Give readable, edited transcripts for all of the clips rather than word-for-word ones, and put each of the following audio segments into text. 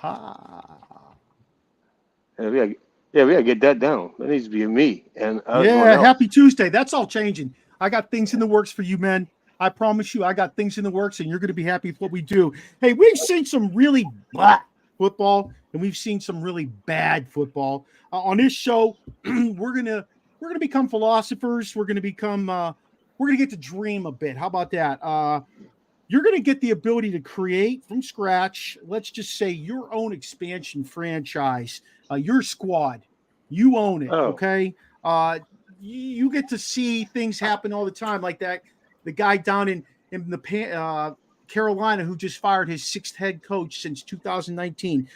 Ha. Yeah, we gotta get that down. That needs to be me. And happy Tuesday. That's all changing. I got things in the works for you, man. I promise you, I got things in the works, and you're going to be happy with what we do. Hey, we've seen some really black football, and we've seen some really bad football. On this show, we're gonna become philosophers. We're gonna get to dream a bit. How about that? You're going to get the ability to create from scratch, let's just say, your own expansion franchise, your squad. You own it, okay? You get to see things happen all the time, like that. The guy down in the Carolina who just fired his 6th head coach since 2019.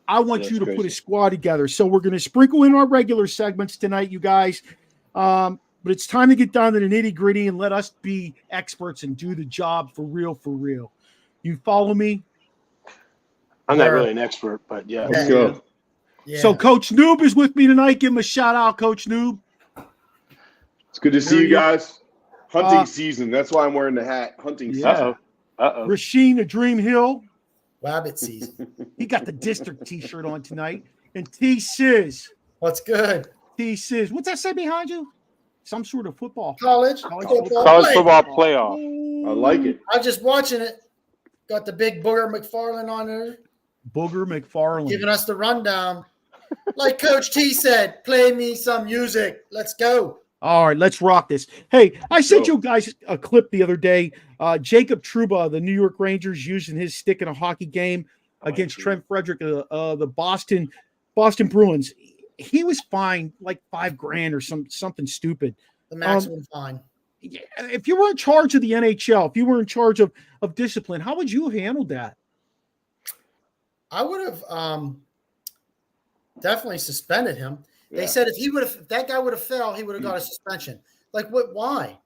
I want you to put a squad together. So we're going to sprinkle in our regular segments tonight, you guys. But it's time to get down to the nitty-gritty and let us be experts and do the job for real, for real. You follow me? I'm not really an expert, but yeah. Let's go. Yeah. So Coach Noob is with me tonight. Give him a shout-out, Coach Noob. It's good to see you guys. Hunting season. That's why I'm wearing the hat. Hunting season. Rasheen, the Dream Hill. Rabbit season. He got the district T-shirt on tonight. And T-Sizz. What's good? T-Sizz. What's that say behind you? Some sort of football. College football playoff. I like it. I'm just watching it. Got the big Booger McFarland on there. Booger McFarland. Giving us the rundown. Like Coach T said, play me some music. Let's go. All right, let's rock this. Hey, I sent you guys a clip the other day. Jacob Trouba, the New York Rangers, using his stick in a hockey game against Trent Frederick, the Boston Bruins. He was fined like $5,000 or something stupid. The maximum fine. Yeah, if you were in charge of the NHL, if you were in charge of discipline, how would you have handled that? I would have definitely suspended him. Yeah. They said if that guy would have failed, he would have got a suspension. Like what? Why?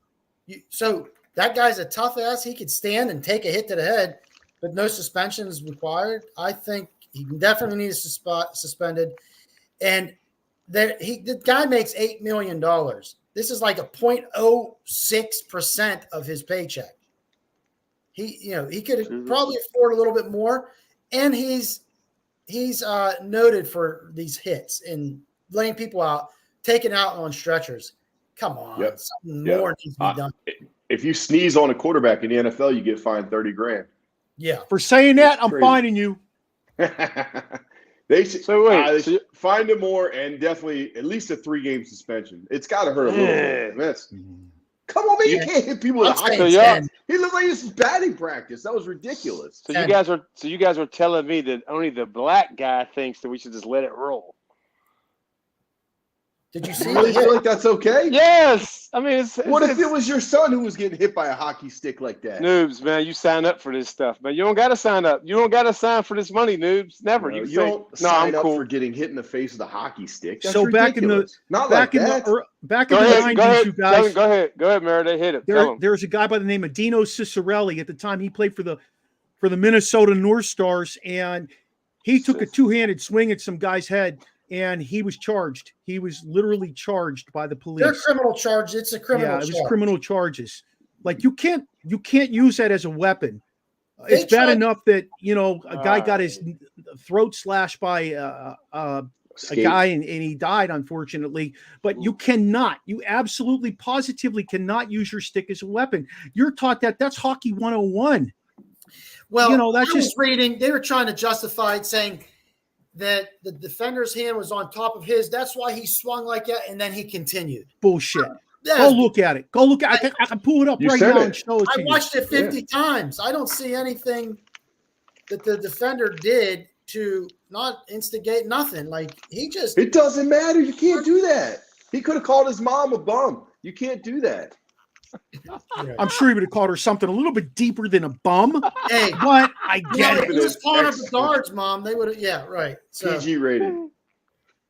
So that guy's a tough ass. He could stand and take a hit to the head, but no suspension is required. I think he definitely needs suspended. And the guy makes $8 million. This is like a 0.06% of his paycheck. He could probably afford a little bit more, and he's noted for these hits and laying people out, taking out on stretchers. Come on, something more needs to be done. If you sneeze on a quarterback in the NFL, you get fined $30,000. Yeah, for saying that, I'm fining you. They should find him more and definitely at least a 3-game suspension. It's got to hurt a little bit. Come on, man! You can't hit people with a hockey stick. He looked like his batting practice. That was ridiculous. So you guys are telling me that only the black guy thinks that we should just let it roll. Did you see? You really feel like that's okay? Yes. I mean, what if it was your son who was getting hit by a hockey stick like that? Noobs, man, you sign up for this stuff, man. You don't got to sign up. You don't got to sign for this money, noobs. Never. You don't sign up for getting hit in the face with a hockey stick. That's ridiculous. back in the 90s, you guys. Go ahead, Maradei, hit it. There was a guy by the name of Dino Ciccarelli. At the time, he played for the Minnesota North Stars, and he took a 2-handed swing at some guy's head. And he was charged. He was literally charged by the police. They're criminal charges. It's a criminal charge. Yeah, it was criminal charges. Like you can't use that as a weapon. It's bad enough that a guy got his throat slashed by a guy and he died, unfortunately. But you absolutely positively cannot use your stick as a weapon. You're taught that's hockey 101. Well, that's just reading. They were trying to justify it, saying that the defender's hand was on top of his. That's why he swung like that, and then he continued. Bullshit. Go look at it. I can pull it up right now and show it to you. I watched it 50 times. I don't see anything that the defender did to not instigate nothing. Like it doesn't matter. You can't do that. He could have called his mom a bum. You can't do that. I'm sure he would have called her something a little bit deeper than a bum. Hey, but I get it. He was calling her the guards, Mom. They would have, yeah, right. So, PG rated.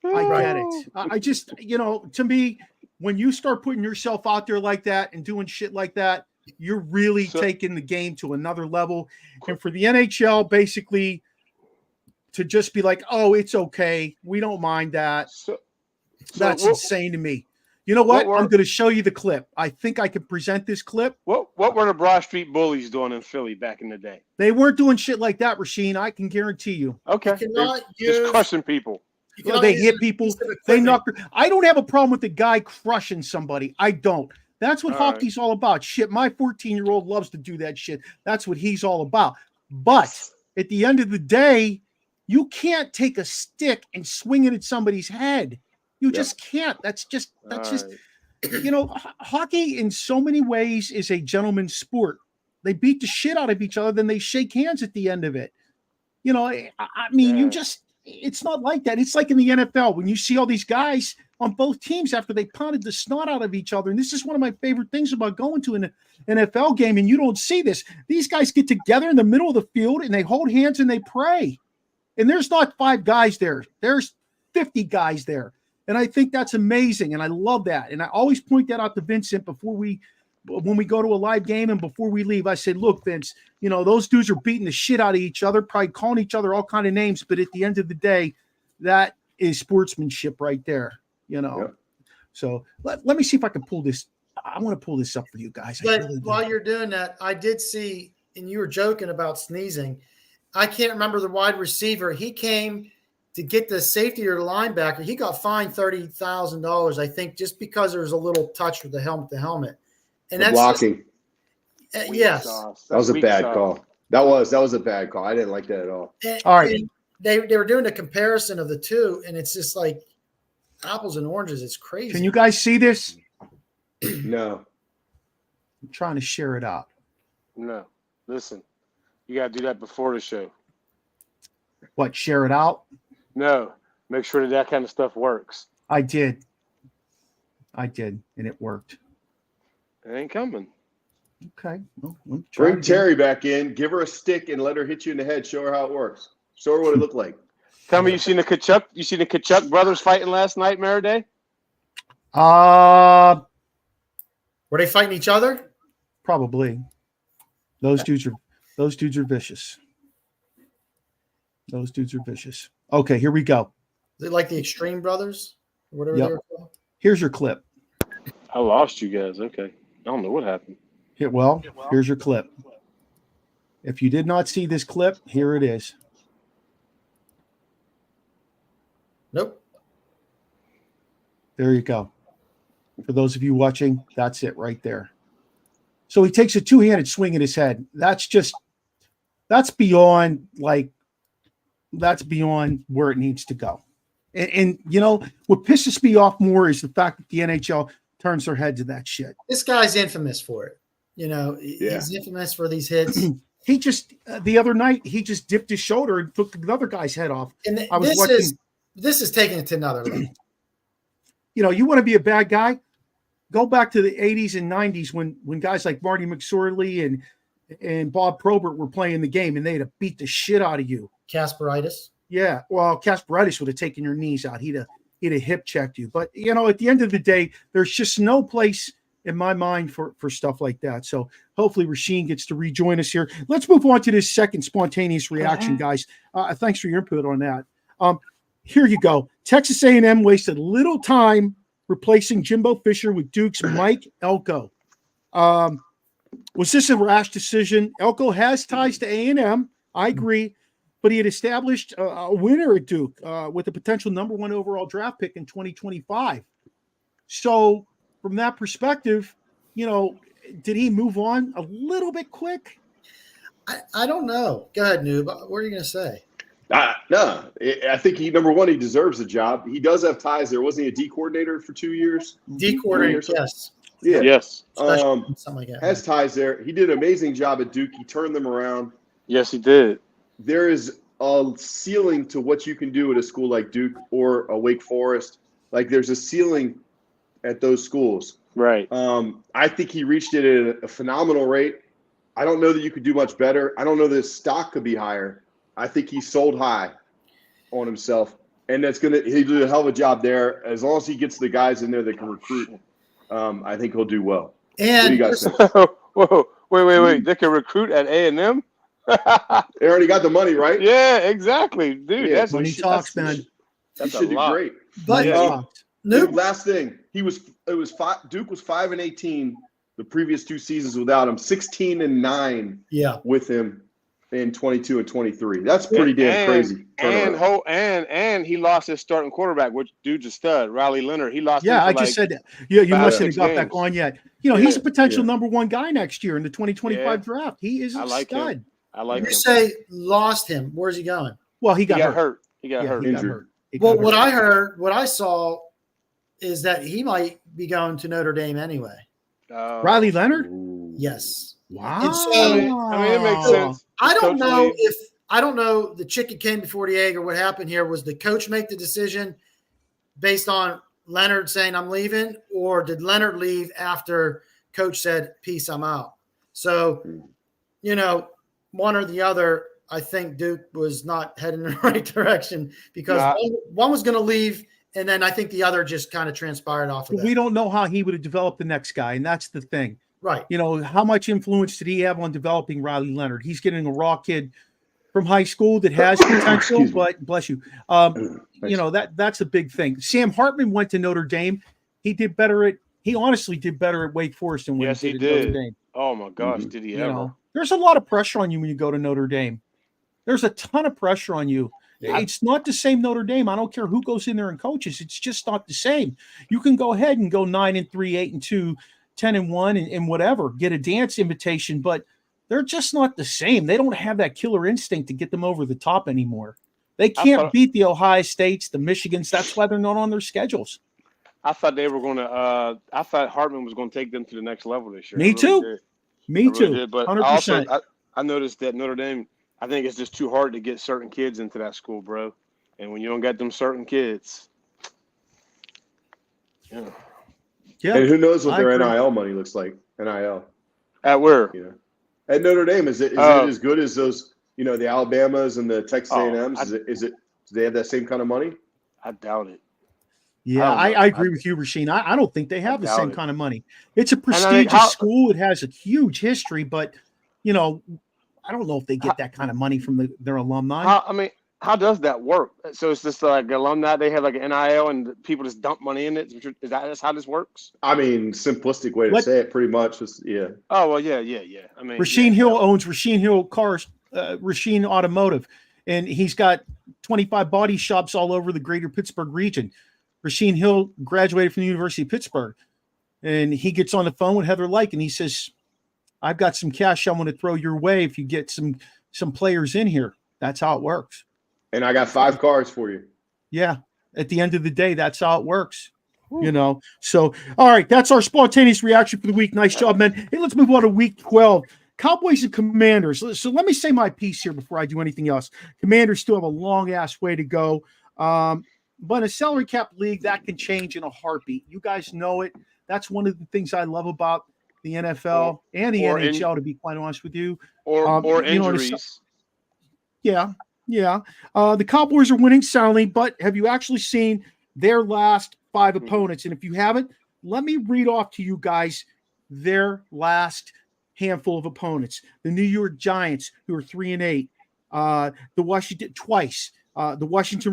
I get it. I just, to me, when you start putting yourself out there like that and doing shit like that, you're really taking the game to another level. And for the NHL, basically, to just be like, oh, it's okay. We don't mind that. That's insane to me. You know what? I'm going to show you the clip. I think I can present this clip. What were the Broad Street Bullies doing in Philly back in the day? They weren't doing shit like that, Rasheen. I can guarantee you. Okay. Just crushing people. They hit people. They knock. I don't have a problem with the guy crushing somebody. I don't. That's what hockey's all about. Shit, my 14-year-old loves to do that shit. That's what he's all about. But at the end of the day, you can't take a stick and swing it at somebody's head. You just can't. That's just hockey in so many ways is a gentleman's sport. They beat the shit out of each other, then they shake hands at the end of it. It's not like that. It's like in the NFL when you see all these guys on both teams after they pounded the snot out of each other. And this is one of my favorite things about going to an NFL game, and you don't see this. These guys get together in the middle of the field and they hold hands and they pray. And there's not 5 guys there. There's 50 guys there. And I think that's amazing. And I love that. And I always point that out to Vincent when we go to a live game and before we leave. I say, look, Vince, those dudes are beating the shit out of each other, probably calling each other all kind of names. But at the end of the day, that is sportsmanship right there. So let me see if I can pull this. I want to pull this up for you guys. But while you're doing that, I did see, and you were joking about sneezing. I can't remember the wide receiver. He came to get the safety or the linebacker. He got fined $30,000, I think, just because there was a little touch with the helmet. And that's blocking. Yes, that was a bad call. That was a bad call. I didn't like that at all. All right, they were doing a comparison of the two, and it's just like apples and oranges. It's crazy. Can you guys see this? No. I'm trying to share it out. No. Listen, you got to do that before the show. What, share it out? No. Make sure that kind of stuff works. I did, and it worked. It ain't coming. Okay. Well, bring Terry back in. Give her a stick and let her hit you in the head. Show her how it works. Show her what it looked like. Tell me you seen the Kachuk brothers fighting last night, Maradei? Were they fighting each other? Probably. Those dudes are vicious. Those dudes are vicious. Okay, here we go. Is it like the Extreme Brothers? Or whatever they were called? Here's your clip. I lost you guys. Okay. I don't know what happened. Here's your clip. If you did not see this clip, here it is. Nope. There you go. For those of you watching, that's it right there. So he takes a two-handed swing at his head. That's beyond where it needs to go. And what pisses me off more is the fact that the NHL turns their heads to that shit. This guy's infamous for it. He's infamous for these hits. He just the other night he just dipped his shoulder and took another guy's head off. And this is taking it to another level. You want to be a bad guy? Go back to the 80s and 90s when guys like Marty McSorley and Bob Probert were playing the game and they'd have beat the shit out of you. Kasperitis. Yeah, well, Kasperitis would have taken your knees out. He'd have hip checked you. But at the end of the day, there's just no place in my mind for stuff like that. So hopefully Rasheen gets to rejoin us here. Let's move on to this second spontaneous reaction, guys. Thanks for your input on that. Here you go. Texas A&M wasted little time replacing Jimbo Fisher with Duke's Mike Elko. Was this a rash decision? Elko has ties to A&M. I agree. But he had established a winner at Duke with a potential number 1 overall draft pick in 2025. So from that perspective, did he move on a little bit quick? I don't know. Go ahead, Noob. What are you going to say? No, I think number one, he deserves the job. He does have ties there. Wasn't he a D coordinator for 2 years? D coordinator, yes. Yeah. Yes. Something like that. Has ties there. He did an amazing job at Duke. He turned them around. Yes, he did. There is a ceiling to what you can do at a school like Duke or a Wake Forest. Like there's a ceiling at those schools. Right. I think he reached it at a phenomenal rate. I don't know that you could do much better. I don't know that his stock could be higher. I think he sold high on himself, and he did a hell of a job there. As long as he gets the guys in there that can recruit, I think he'll do well. And what do you guys think? Whoa, wait! They can recruit at A&M. They already got the money, right? Yeah, exactly, dude. Yeah, that's money talks, man. He should do great. But Nope. Last thing, Duke was 5-18 the previous 2 seasons without him, 16-9 with him in 22 and 23. That's pretty damn crazy. And he lost his starting quarterback, which dude's a stud, Riley Leonard. He lost. Yeah, I just said that. You mustn't have got back on yet. He's a potential number 1 guy next year in the 2025 draft. He is a stud. Him. I like him. You say lost him. Where's he going? Well, he got hurt. He got hurt. Injured. What I saw is that he might be going to Notre Dame anyway. Riley Leonard? Yes. Wow. And so, it makes sense. I don't know the chicken came before the egg or what happened here. Was the coach make the decision based on Leonard saying I'm leaving, or did Leonard leave after coach said, peace, I'm out? So, one or the other, I think Duke was not heading in the right direction because one was going to leave, and then I think the other just kind of transpired off of that. We don't know how he would have developed the next guy, and that's the thing. Right. How much influence did he have on developing Riley Leonard? He's getting a raw kid from high school that has potential, but bless you. That's a big thing. Sam Hartman went to Notre Dame. He honestly did better at Wake Forest than when he did at Notre Dame. Oh my gosh, did he ever? There's a lot of pressure on you when you go to Notre Dame. There's a ton of pressure on you. Yeah. It's not the same Notre Dame. I don't care who goes in there and coaches. It's just not the same. You can go ahead and go 9-3, 8-2, 10-1, and whatever, get a dance invitation, but they're just not the same. They don't have that killer instinct to get them over the top anymore. They can't beat the Ohio States, the Michigans. That's why they're not on their schedules. I thought they were going to. I thought Hartman was going to take them to the next level this year. Me too. Me too. But 100%. I noticed that Notre Dame. I think it's just too hard to get certain kids into that school, bro. And when you don't get them certain kids, yeah. And who knows what their NIL money looks like? NIL. At where? At Notre Dame, is it as good as those? The Alabamas and the Texas A&Ms. Is it? Do they have that same kind of money? I doubt it. Yeah, I agree with you, Rasheen. I don't think they have the same kind of money. It's a prestigious school. It has a huge history, but I don't know if they get that kind of money from their alumni. How does that work? So it's just like alumni, they have like an NIL and people just dump money in it. Is that how this works? Simplistic way to say it, pretty much. Yeah. Oh, well, yeah. Rasheen Hill owns Rasheen Hill Cars, Rasheen Automotive, and he's got 25 body shops all over the greater Pittsburgh region. Rasheen Hill graduated from the University of Pittsburgh, and he gets on the phone with Heather Lyke, and he says, I've got some cash I want to throw your way if you get some players in here. That's how it works. And I got 5 cars for you. Yeah. At the end of the day, that's how it works. So, all right. That's our spontaneous reaction for the week. Nice job, man. Hey, let's move on to week 12. Cowboys and Commanders. So let me say my piece here before I do anything else. Commanders still have a long-ass way to go. But in a salary cap league, that can change in a heartbeat. You guys know it. That's one of the things I love about the NFL and the NHL, to be quite honest with you. Or injuries. Yeah. The Cowboys are winning soundly, but have you actually seen their last 5 opponents? And if you haven't, let me read off to you guys their last handful of opponents. The New York Giants, who are 3-8. The Washington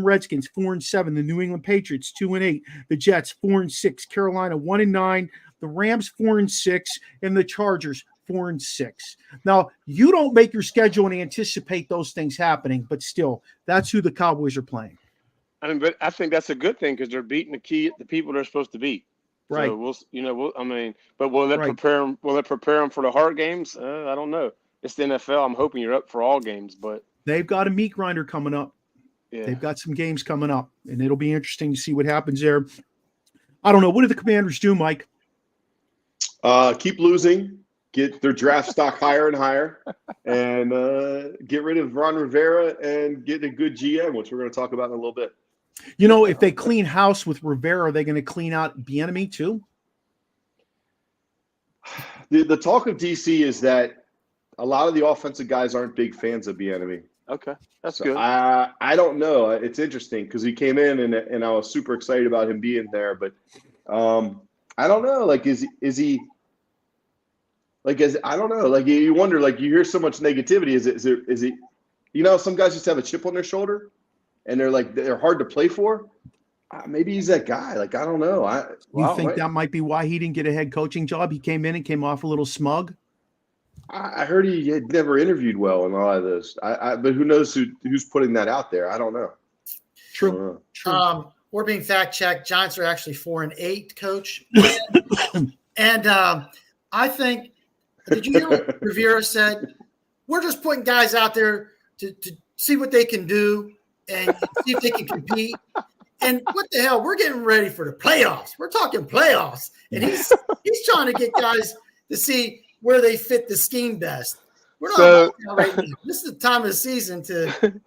Redskins, 4-7. The New England Patriots, 2-8. The Jets, 4-6. Carolina, 1-9. The Rams, 4-6. And the Chargers, 4-6. Now, you don't make your schedule and anticipate those things happening, but still, that's who the Cowboys are playing. But I think that's a good thing because they're beating the people they're supposed to beat. Right. So but will it prepare them? Will it prepare them for the hard games? I don't know. It's the NFL. I'm hoping you're up for all games, but they've got a meat grinder coming up. Yeah. They've got some games coming up, and it'll be interesting to see what happens there. I don't know. What do the Commanders do, Mike? Keep losing, get their draft stock higher and higher, and get rid of Ron Rivera and get a good GM, which we're going to talk about in a little bit. If they clean house with Rivera, are they going to clean out Bieniemy too? The talk of DC is that a lot of the offensive guys aren't big fans of Bieniemy. Okay, that's good. I don't know. It's interesting because he came in and I was super excited about him being there, but I don't know. Like, is he? Like, I don't know. Like, you wonder. Like, you hear so much negativity. Is he? Some guys just have a chip on their shoulder, and they're hard to play for. Maybe he's that guy. Like, I don't know. You think that might be why he didn't get a head coaching job? He came in and came off a little smug. I heard he had never interviewed well in a lot of this. But who knows who's putting that out there? I don't know. True. We're being fact checked. Giants are actually 4-8, coach. And I think, did you hear what Rivera said? We're just putting guys out there to see what they can do and see if they can compete. And what the hell? We're getting ready for the playoffs. We're talking playoffs. And he's trying to get guys to see where they fit the scheme best. We're not right now. This is the time of the season to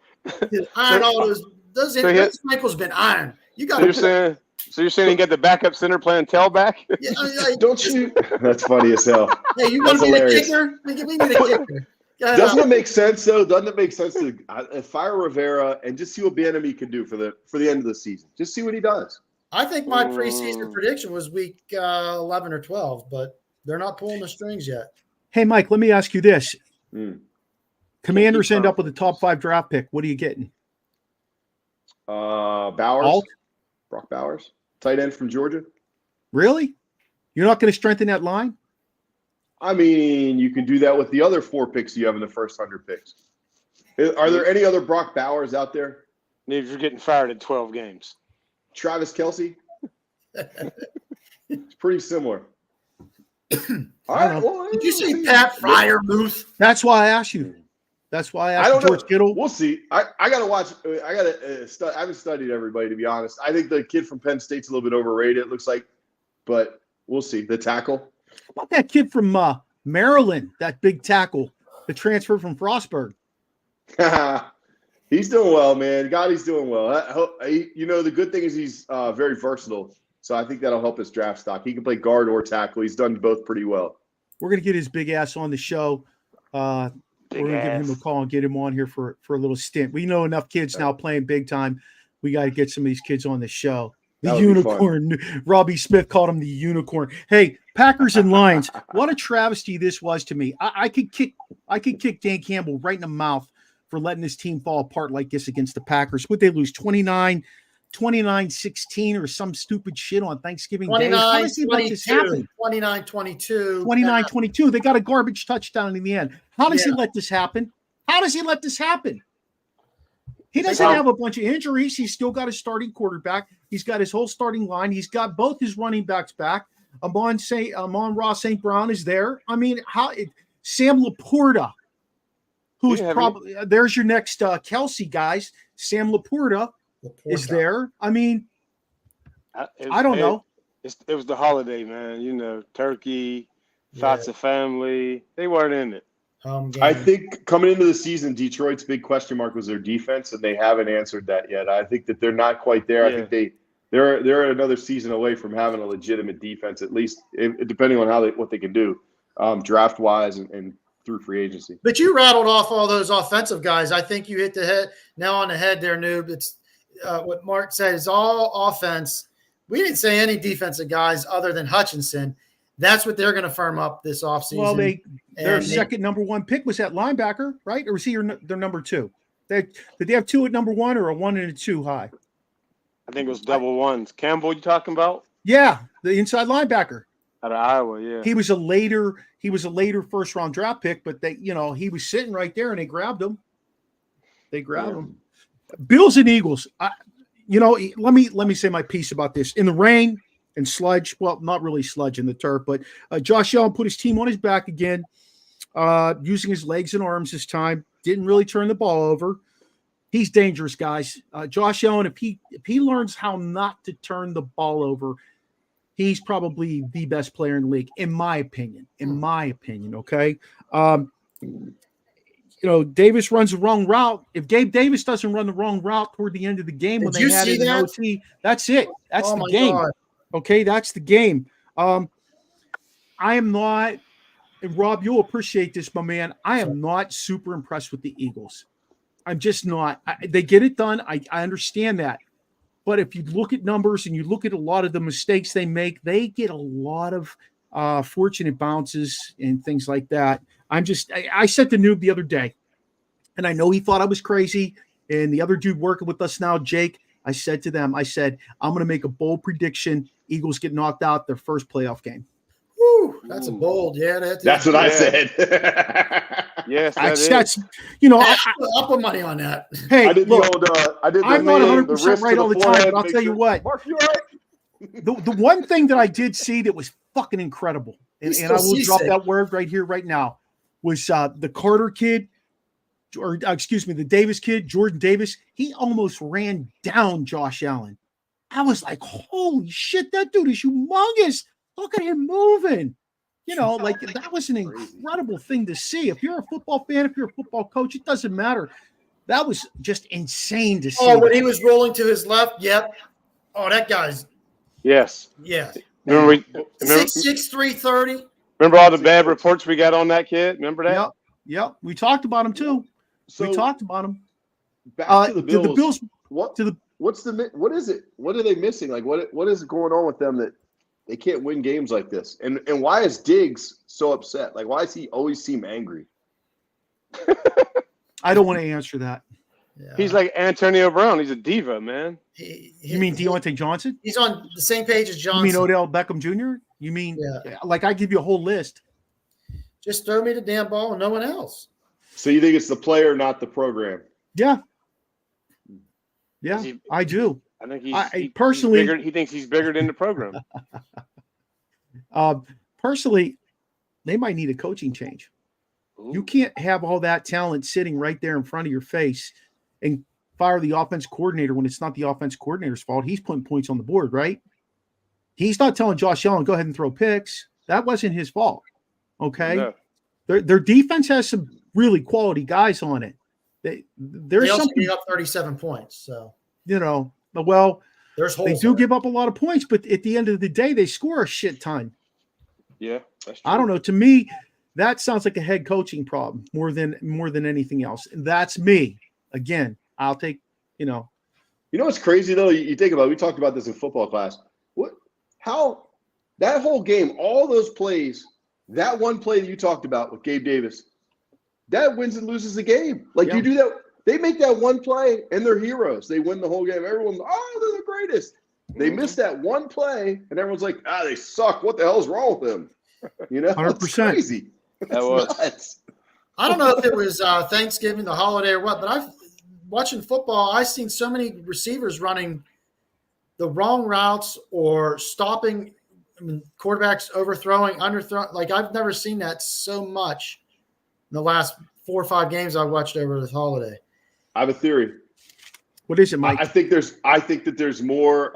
iron all those ankles been ironed. You got to. So you're saying you get the backup center playing tailback? Yeah, don't you? That's funny as hell. Hey, you want to be the kicker? We need a kicker. Doesn't it make sense though? Doesn't it make sense to fire Rivera and just see what Bieniemy can do for the end of the season? Just see what he does. I think my preseason prediction was week 11 or 12, but they're not pulling the strings yet. Hey, Mike, let me ask you this: Commanders end up with a top 5 draft pick. What are you getting? Bowers, Brock Bowers, tight end from Georgia. Really? You're not going to strengthen that line? I mean, you can do that with the other 4 picks you have in the first 100 picks. Are there any other Brock Bowers out there? If you're getting fired at 12 games. Travis Kelce? It's pretty similar. All right. Well, did you see Pat Freiermuth? That's why I asked you. That's why I asked George Kittle. We'll see. I got to watch. I haven't studied everybody, to be honest. I think the kid from Penn State's a little bit overrated, it looks like. But we'll see. The tackle. How about that kid from Maryland, that big tackle, the transfer from Frostburg? He's doing well, man. God, he's doing well. The good thing is he's very versatile. So I think that'll help his draft stock. He can play guard or tackle. He's done both pretty well. We're going to get his big ass on the show. We're going to give him a call and get him on here for a little stint. We know enough kids now playing big time. We got to get some of these kids on the show. The unicorn. Robbie Smith called him the unicorn. Hey, Packers and Lions. What a travesty this was to me. I could kick Dan Campbell right in the mouth for letting this team fall apart like this against the Packers. Would they lose 29-16 or some stupid shit on Thanksgiving Day? How does he let this happen? 29-22. 29-22. They got a garbage touchdown in the end. How does he let this happen? He doesn't have a bunch of injuries. He's still got a starting quarterback. He's got his whole starting line. He's got both his running backs back. Amon-Ra St. Brown is there. I mean, Sam Laporta, who's probably there's your next Kelsey, guys. Sam Laporta is there. I mean, I don't know. It was the holiday, man. Turkey, thoughts of family. They weren't in it. I think coming into the season, Detroit's big question mark was their defense, and they haven't answered that yet. I think that they're not quite there. Yeah. I think they're another season away from having a legitimate defense, at least depending on what they can do, draft wise and through free agency. But you rattled off all those offensive guys. I think you hit the nail on the head there, Noob. It's what Mark said is all offense. We didn't say any defensive guys other than Hutchinson. That's what they're going to firm up this offseason. Well, their second number 1 pick was that linebacker, right? Or was he their number 2? Did they have 2 at number 1 or a 1 and a 2 high? I think it was double ones. Campbell, you talking about? Yeah, the inside linebacker out of Iowa. Yeah, he was a later first round draft pick, but he was sitting right there and they grabbed him. Him. Bills and Eagles. Let me say my piece about this. In the rain and sludge, well, not really sludge in the turf, but Josh Allen put his team on his back again, using his legs and arms this time. Didn't really turn the ball over. He's dangerous, guys. Josh Allen, if he learns how not to turn the ball over, he's probably the best player in the league, in my opinion. Okay. Davis runs the wrong route. If Gabe Davis doesn't run the wrong route toward the end of the game when they had it in OT, that's it. That's the game. God. Okay, that's the game. I am not, and Rob, you'll appreciate this, my man. I am not super impressed with the Eagles. I'm just not. They get it done. I understand that. But if you look at numbers and you look at a lot of the mistakes they make, they get a lot of fortunate bounces and things like that. I said to Noob the other day, and I know he thought I was crazy, and the other dude working with us now, Jake, I said to them, I'm going to make a bold prediction. Eagles get knocked out their first playoff game. Woo, that's a bold. Yeah, that's what I said. Yes, that's I'll put money on that. Hey, I did look, I'm not 100% right all the time, but I'll tell you what. Mark, you all right? The one thing that I did see that was fucking incredible, and I will drop that word right here, right now, was the Carter kid, or excuse me, the Davis kid, Jordan Davis. He almost ran down Josh Allen. I was like, holy shit, that dude is humongous. Look at him moving. That was an incredible thing to see. If you're a football fan, if you're a football coach, it doesn't matter. That was just insane to see. Oh, when he was rolling to his left, yep. Oh, that guy's. Yes. Yeah. Remember 6'6", 330. Remember all the bad reports we got on that kid? Remember that? Yep. We talked about him too. So, Back to the Bills. What is it? What are they missing? Like what is going on with them that they can't win games like this? And why is Diggs so upset? Like, why does he always seem angry? I don't want to answer that. Yeah. He's like Antonio Brown. He's a diva, man. You mean Deontay Johnson? He's on the same page as Johnson. You mean Odell Beckham Jr.? You mean like I give you a whole list? Just throw me the damn ball and no one else. So you think it's the player, not the program? Yeah, I do. I think personally, he thinks he's bigger than the program. Personally, they might need a coaching change. Ooh. You can't have all that talent sitting right there in front of your face and fire the offense coordinator when it's not the offense coordinator's fault. He's putting points on the board, right? He's not telling Josh Allen, go ahead and throw picks. That wasn't his fault. Okay. No. Their defense has some really quality guys on it. They also gave up 37 points. So, they do give up a lot of points, but at the end of the day, they score a shit ton. Yeah. That's true. I don't know. To me, that sounds like a head coaching problem more than anything else. And that's me. Again, I'll take, You know what's crazy though? You think about it, we talked about this in football class. How that whole game, all those plays, that one play that you talked about with Gabe Davis, that wins and loses the game. Like you do that, they make that one play and they're heroes. They win the whole game. Everyone's, they're the greatest. They miss that one play and everyone's like, they suck. What the hell's wrong with them? 100%. It's crazy. That was nuts. I don't know if it was Thanksgiving, the holiday, or what, but watching football, I've seen so many receivers running the wrong routes or stopping quarterbacks overthrowing, underthrowing. Like I've never seen that so much in the last 4 or 5 games I watched over this holiday. I have a theory. What is it, Mike? I think that there's more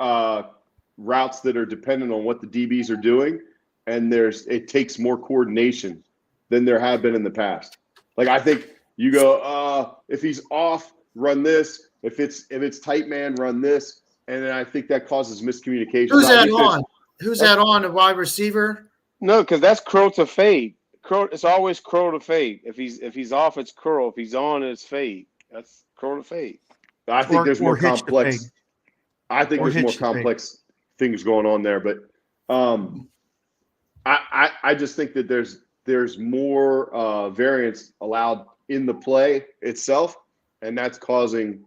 routes that are dependent on what the DBs are doing, and it takes more coordination than there have been in the past. Like I think you go, if he's off, run this. If it's tight man, run this. And then I think that causes miscommunication. Who's that on? Who's that on? A wide receiver? No, because that's curl to fade. It's always curl to fade. If he's off, it's curl. If he's on, it's fade. That's curl to fade. I think there's more complex. I think there's more complex things going on there, but I just think that there's more variance allowed in the play itself, and that's causing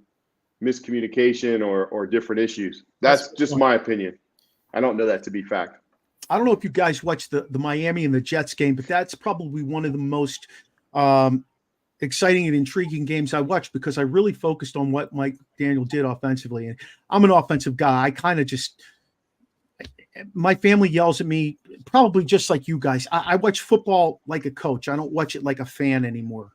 miscommunication or different issues. That's just my opinion. I don't know that to be fact. I don't know if you guys watched the Miami and the Jets game, but that's probably one of the most exciting and intriguing games I watched because I really focused on what Mike Daniel did offensively. And I'm an offensive guy. I kind of my family yells at me probably just like you guys. I watch football like a coach. I don't watch it like a fan anymore.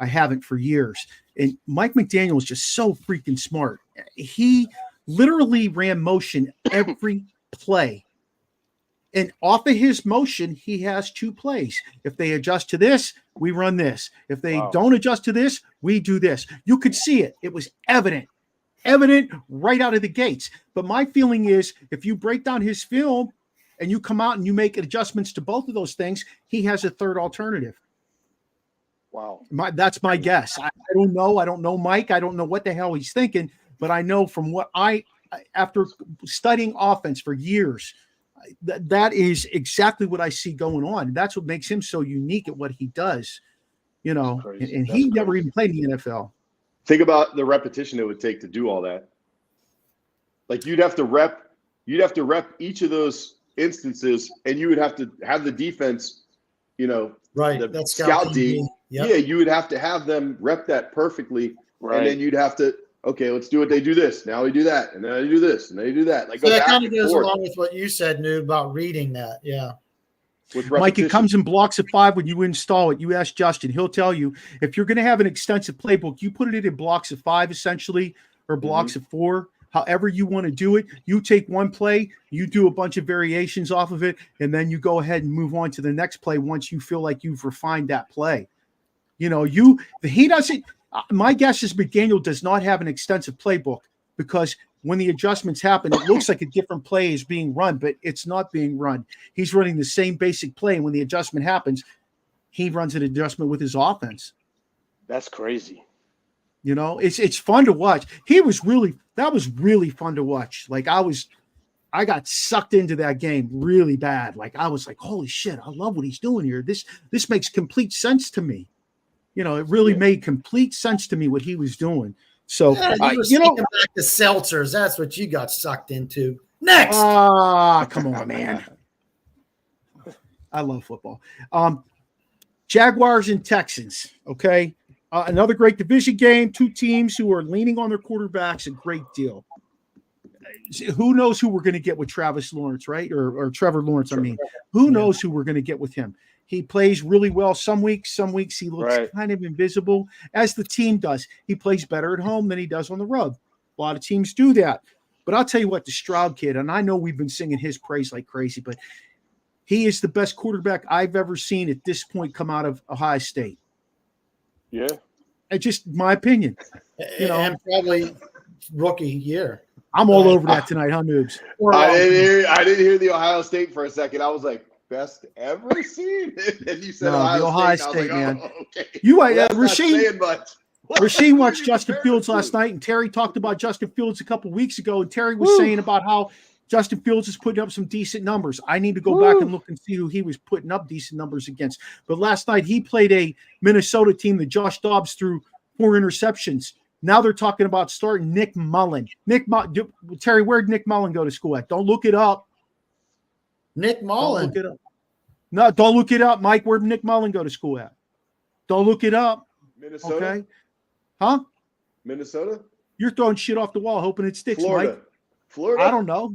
I haven't for years. And Mike McDaniel is just so freaking smart. He literally ran motion every play. And off of his motion, he has 2 plays. If they adjust to this, we run this. If they don't adjust to this, we do this. You could see it. It was evident right out of the gates. But my feeling is if you break down his film and you come out and you make adjustments to both of those things, he has a third alternative. Wow. That's my guess. I don't know. I don't know Mike. I don't know what the hell he's thinking, but I know from what after studying offense for years, that is exactly what I see going on. That's what makes him so unique at what he does, and he never even played in the NFL. Think about the repetition it would take to do all that. Like you'd have to rep each of those instances, and you would have to have the defense, right? The That's scout D. Yep. Yeah, you would have to have them rep that perfectly, Right. and then you'd have to. Okay, let's do it. They do this. Now we do that, and then I do this, and they do that. Like So go that back kind of and goes forth along with what you said, Noob, about reading that. Yeah. with Mike, it repetition. comes in blocks of 5 when you install it. You ask Justin, he'll tell you if you're going to have an extensive playbook, you put it in blocks of 5 essentially, or blocks of 4, however you want to do it. You take one play, you do a bunch of variations off of it, and then you go ahead and move on to the next play once you feel like you've refined that play. He doesn't. My guess is McDaniel does not have an extensive playbook, because when the adjustments happen, it looks like a different play is being run, but it's not being run. He's running the same basic play, and when the adjustment happens, he runs an adjustment with his offense. That's crazy. It's fun to watch. That was really fun to watch. Like I got sucked into that game really bad. Like I was like, holy shit, I love what he's doing here. This makes complete sense to me. It really made complete sense to me what he was doing. So, back to seltzers. That's what you got sucked into. Next. Come on, man. I love football. Jaguars and Texans. Okay. Another great division game. 2 teams who are leaning on their quarterbacks a great deal. Who knows who we're going to get with Travis Lawrence, right? Or Trevor Lawrence, I mean. Who knows who we're going to get with him? He plays really well some weeks. Some weeks he looks kind of invisible, as the team does. He plays better at home than he does on the road. A lot of teams do that. But I'll tell you what, the Stroud kid, and I know we've been singing his praise like crazy, but he is the best quarterback I've ever seen at this point come out of Ohio State. Yeah. It's just my opinion. And probably rookie year. I'm all over that tonight, huh, Noobs? I didn't hear the Ohio State for a second. I was like, best ever seen? And you said Ohio State, man. Okay. Rasheed watched Justin Fields last night, and Terry talked about Justin Fields a couple weeks ago, and Terry was saying about how Justin Fields is putting up some decent numbers. I need to go back and look and see who he was putting up decent numbers against. But last night he played a Minnesota team that Josh Dobbs threw 4 interceptions. Now they're talking about starting Nick Mullen. Terry, where'd Nick Mullen go to school at? Don't look it up. Nick Mullen. Don't look it up. No, don't look it up, Mike. Where'd Nick Mullen go to school at? Don't look it up. Minnesota? Okay. Huh? Minnesota? You're throwing shit off the wall, hoping it sticks, Florida. Mike. Florida? I don't know.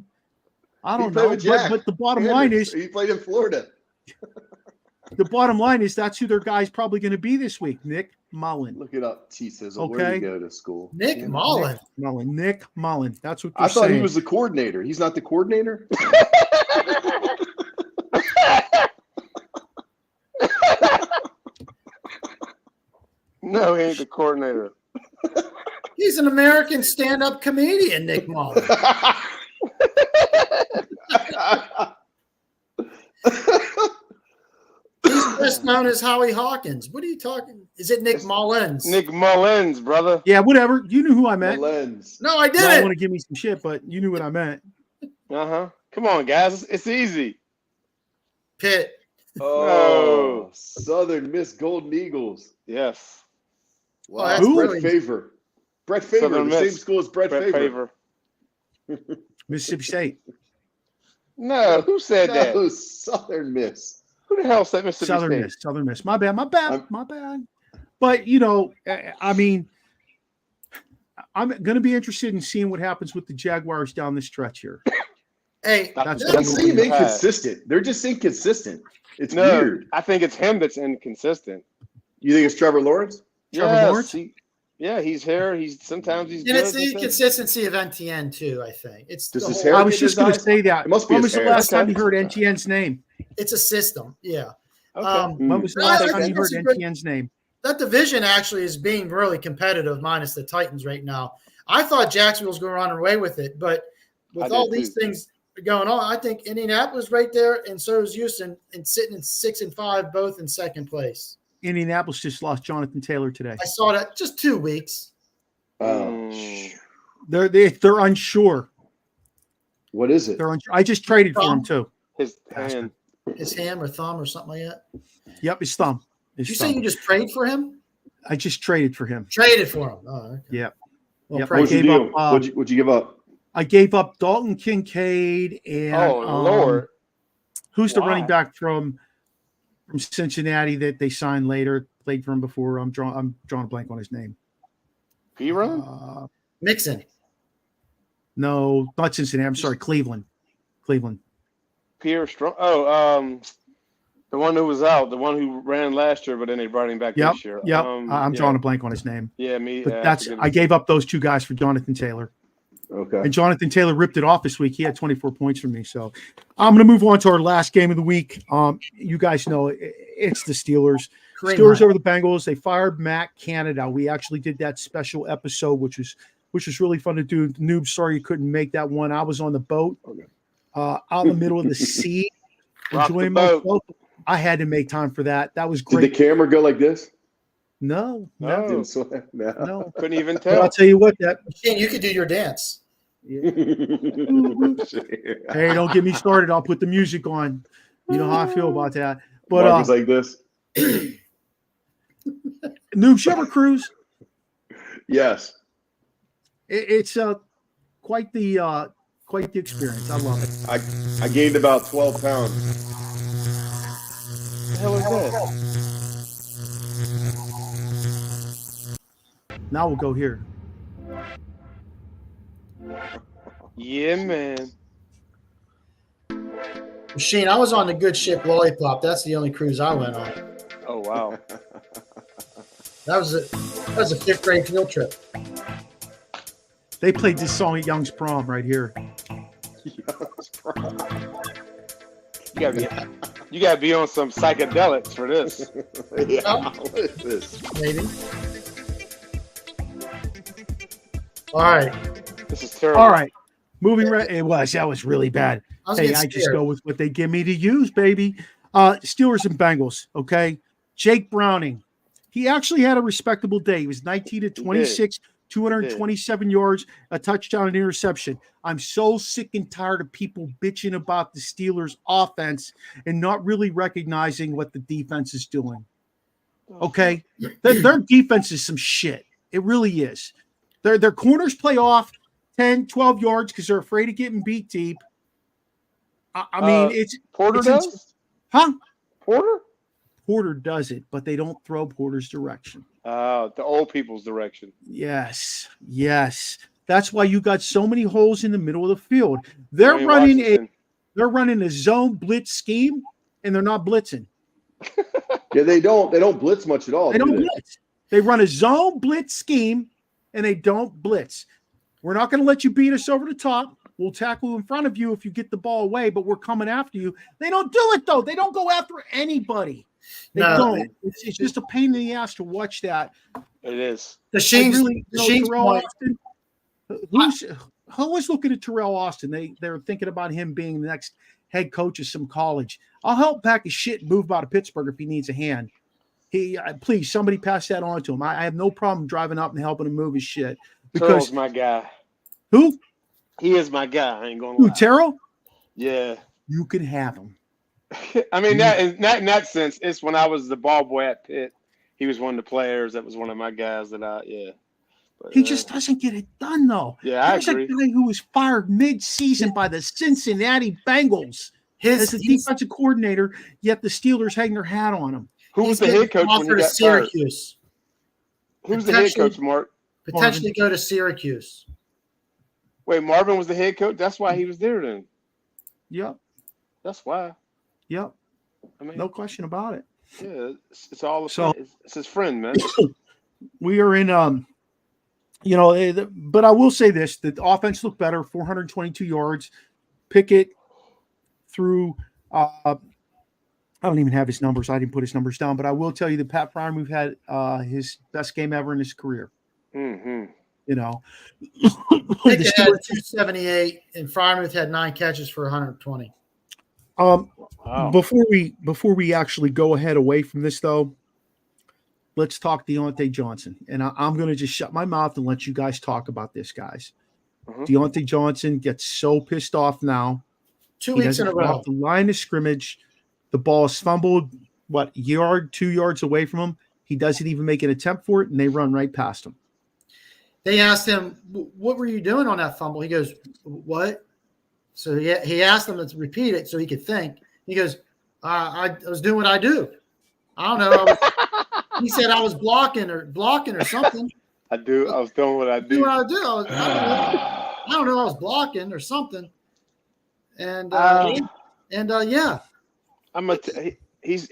But the bottom line is he played in Florida. The bottom line is that's who their guy's probably going to be this week, Nick Mullen. Look it up, T-Sizzle. Where did he go to school? Nick Mullen. Nick Mullen. That's what they're I thought saying. he was the coordinator. He's not the coordinator? No, he ain't the coordinator. He's an American stand-up comedian, Nick Mullen. He's best known as Howie Hawkins. What are you talking? Is it Nick Mullins? Nick Mullins, brother. Yeah, whatever. You knew who I meant. Mullins. No, I You don't didn't. want to give me some shit, but you knew what I meant. Uh-huh. Come on, guys. It's easy. Pitt. Oh, Southern Miss Golden Eagles. Yes. Wow, that's Brett brilliant. Favre. Brett Favre, Southern the same Miss. school as Brett Favre. Mississippi State. No, who said that? No, Southern Miss. Who the hell said Mississippi State? Southern Miss. My bad. But, I mean, I'm going to be interested in seeing what happens with the Jaguars down the stretch here. Hey, They seem inconsistent. They're just inconsistent. It's weird. I think it's him that's inconsistent. You think it's Trevor Lawrence? Lawrence? He's here. Sometimes he's and good. it's the consistency of NTN too. I think it's. Does his whole- hair I was just going to say that. It must be When his was the hair. last time Okay. you heard NTN's name? It's a system. Yeah. Okay. When was the No, last I time think you heard it's a good- NTN's name? That division actually is being really competitive, minus the Titans right now. I thought Jacksonville was going to run away with it, but with all these things going on, I think Indianapolis right there, and so is Houston, and sitting in 6-5, both in second place. Indianapolis just lost Jonathan Taylor today. I saw that just 2 weeks. They're unsure. What is it? They're unsure. I just traded for him too. His hand. His ham or thumb or something like that. Yep, his thumb. You say you just prayed for him? I just traded for him. Traded for him. Oh, okay. Yep. Well, Yep. praise What'd you gave do? up, What'd you give up? I gave up Dalton Kincaid and Lord, who's the running back from Cincinnati that they signed later, played for him before. I'm drawing a blank on his name. P-Run? Mixon. No, not Cincinnati. I'm sorry, Cleveland. Pierre Strong. The one who was out, the one who ran last year, but then they brought him back this year. Yep. I'm drawing a blank on his name. Yeah, me. But I gave up those two guys for Jonathan Taylor. Okay. And Jonathan Taylor ripped it off this week. He had 24 points for me. So I'm going to move on to our last game of the week. You guys know it's the Steelers. Steelers over the Bengals. They fired Matt Canada. We actually did that special episode, which was really fun to do. Noob, sorry you couldn't make that one. I was on the boat out in the middle of the sea. Enjoying myself. I had to make time for that. That was great. Did the camera go like this? No. Couldn't even tell. But I'll tell you what, You could do your dance. Yeah. Hey, don't get me started. I'll put the music on. You know how I feel about that. But Mark was like this. Noob, you ever cruise? Yes. It's quite the experience. I love it. I gained about 12 pounds. What the hell is that? Now we'll go here. Yeah, man. Shane, I was on the good ship Lollipop. That's the only cruise I went on. Oh, wow. That was a fifth grade field trip. They played this song at Young's Prom right here. Young's Prom. You gotta be on some psychedelics for this. Yeah, what is this? Maybe. All right. This is terrible. All right. Moving right. That was really bad. I just go with what they give me to use, baby. Steelers and Bengals. Okay. Jake Browning. He actually had a respectable day. He was 19 to 26, 227 yards, a touchdown, and interception. I'm so sick and tired of people bitching about the Steelers' offense and not really recognizing what the defense is doing. Okay. Their defense is some shit. It really is. Their corners play off 10, 12 yards because they're afraid of getting beat deep. I mean, it's Porter does? Huh? Porter does it, but they don't throw Porter's direction. The old people's direction. Yes. That's why you got so many holes in the middle of the field. They're running a zone blitz scheme, and they're not blitzing. Yeah, they don't blitz much at all. They don't blitz. They run a zone blitz scheme, and they don't blitz. We're not going to let you beat us over the top. We'll tackle in front of you if you get the ball away, but we're coming after you. They don't do it, though. They don't go after anybody. They don't. It's just a pain in the ass to watch that. It is. Who was looking at Terrell Austin? They're thinking about him being the next head coach of some college. I'll help pack his shit and move out of Pittsburgh if he needs a hand. Please, somebody pass that on to him. I have no problem driving up and helping him move his shit. Terrell's my guy. Who? He is my guy. I ain't going to lie. Who, Terrell? Yeah. You can have him. I mean, in that sense, it's when I was the ball boy at Pitt. He was one of the players. That was one of my guys But, he just doesn't get it done, though. Yeah, I agree. A guy who was fired mid-season by the Cincinnati Bengals as a defensive coordinator, yet the Steelers hang their hat on him. Who was the head coach when he got Syracuse? Who's the head coach, Mark? Potentially go to Syracuse. Wait, Marvin was the head coach? That's why he was there then. Yep. That's why. Yep. I mean, no question about it. Yeah, it's all it's his friend, man. We are in but I will say this, the offense looked better, 422 yards. Pickett threw I don't even have his numbers. I didn't put his numbers down, but I will tell you that Pat Freiermuth had his best game ever in his career. Mm-hmm. Pickett had 278, and Freiermuth had 9 catches for 120. Wow. Before we actually go ahead away from this, though, let's talk Deontay Johnson. And I'm going to just shut my mouth and let you guys talk about this, guys. Mm-hmm. Deontay Johnson gets so pissed off now. 2 weeks in a row. Off the line of scrimmage. The ball is fumbled, 2 yards away from him. He doesn't even make an attempt for it, and they run right past him. they asked him, "What were you doing on that fumble?" He goes, "What?" So he asked them to repeat it so he could think. He goes, "I was doing what I do. I don't know." He said I was blocking or something. I was doing what I do. What I do. I don't know. I was blocking or something. And yeah. He's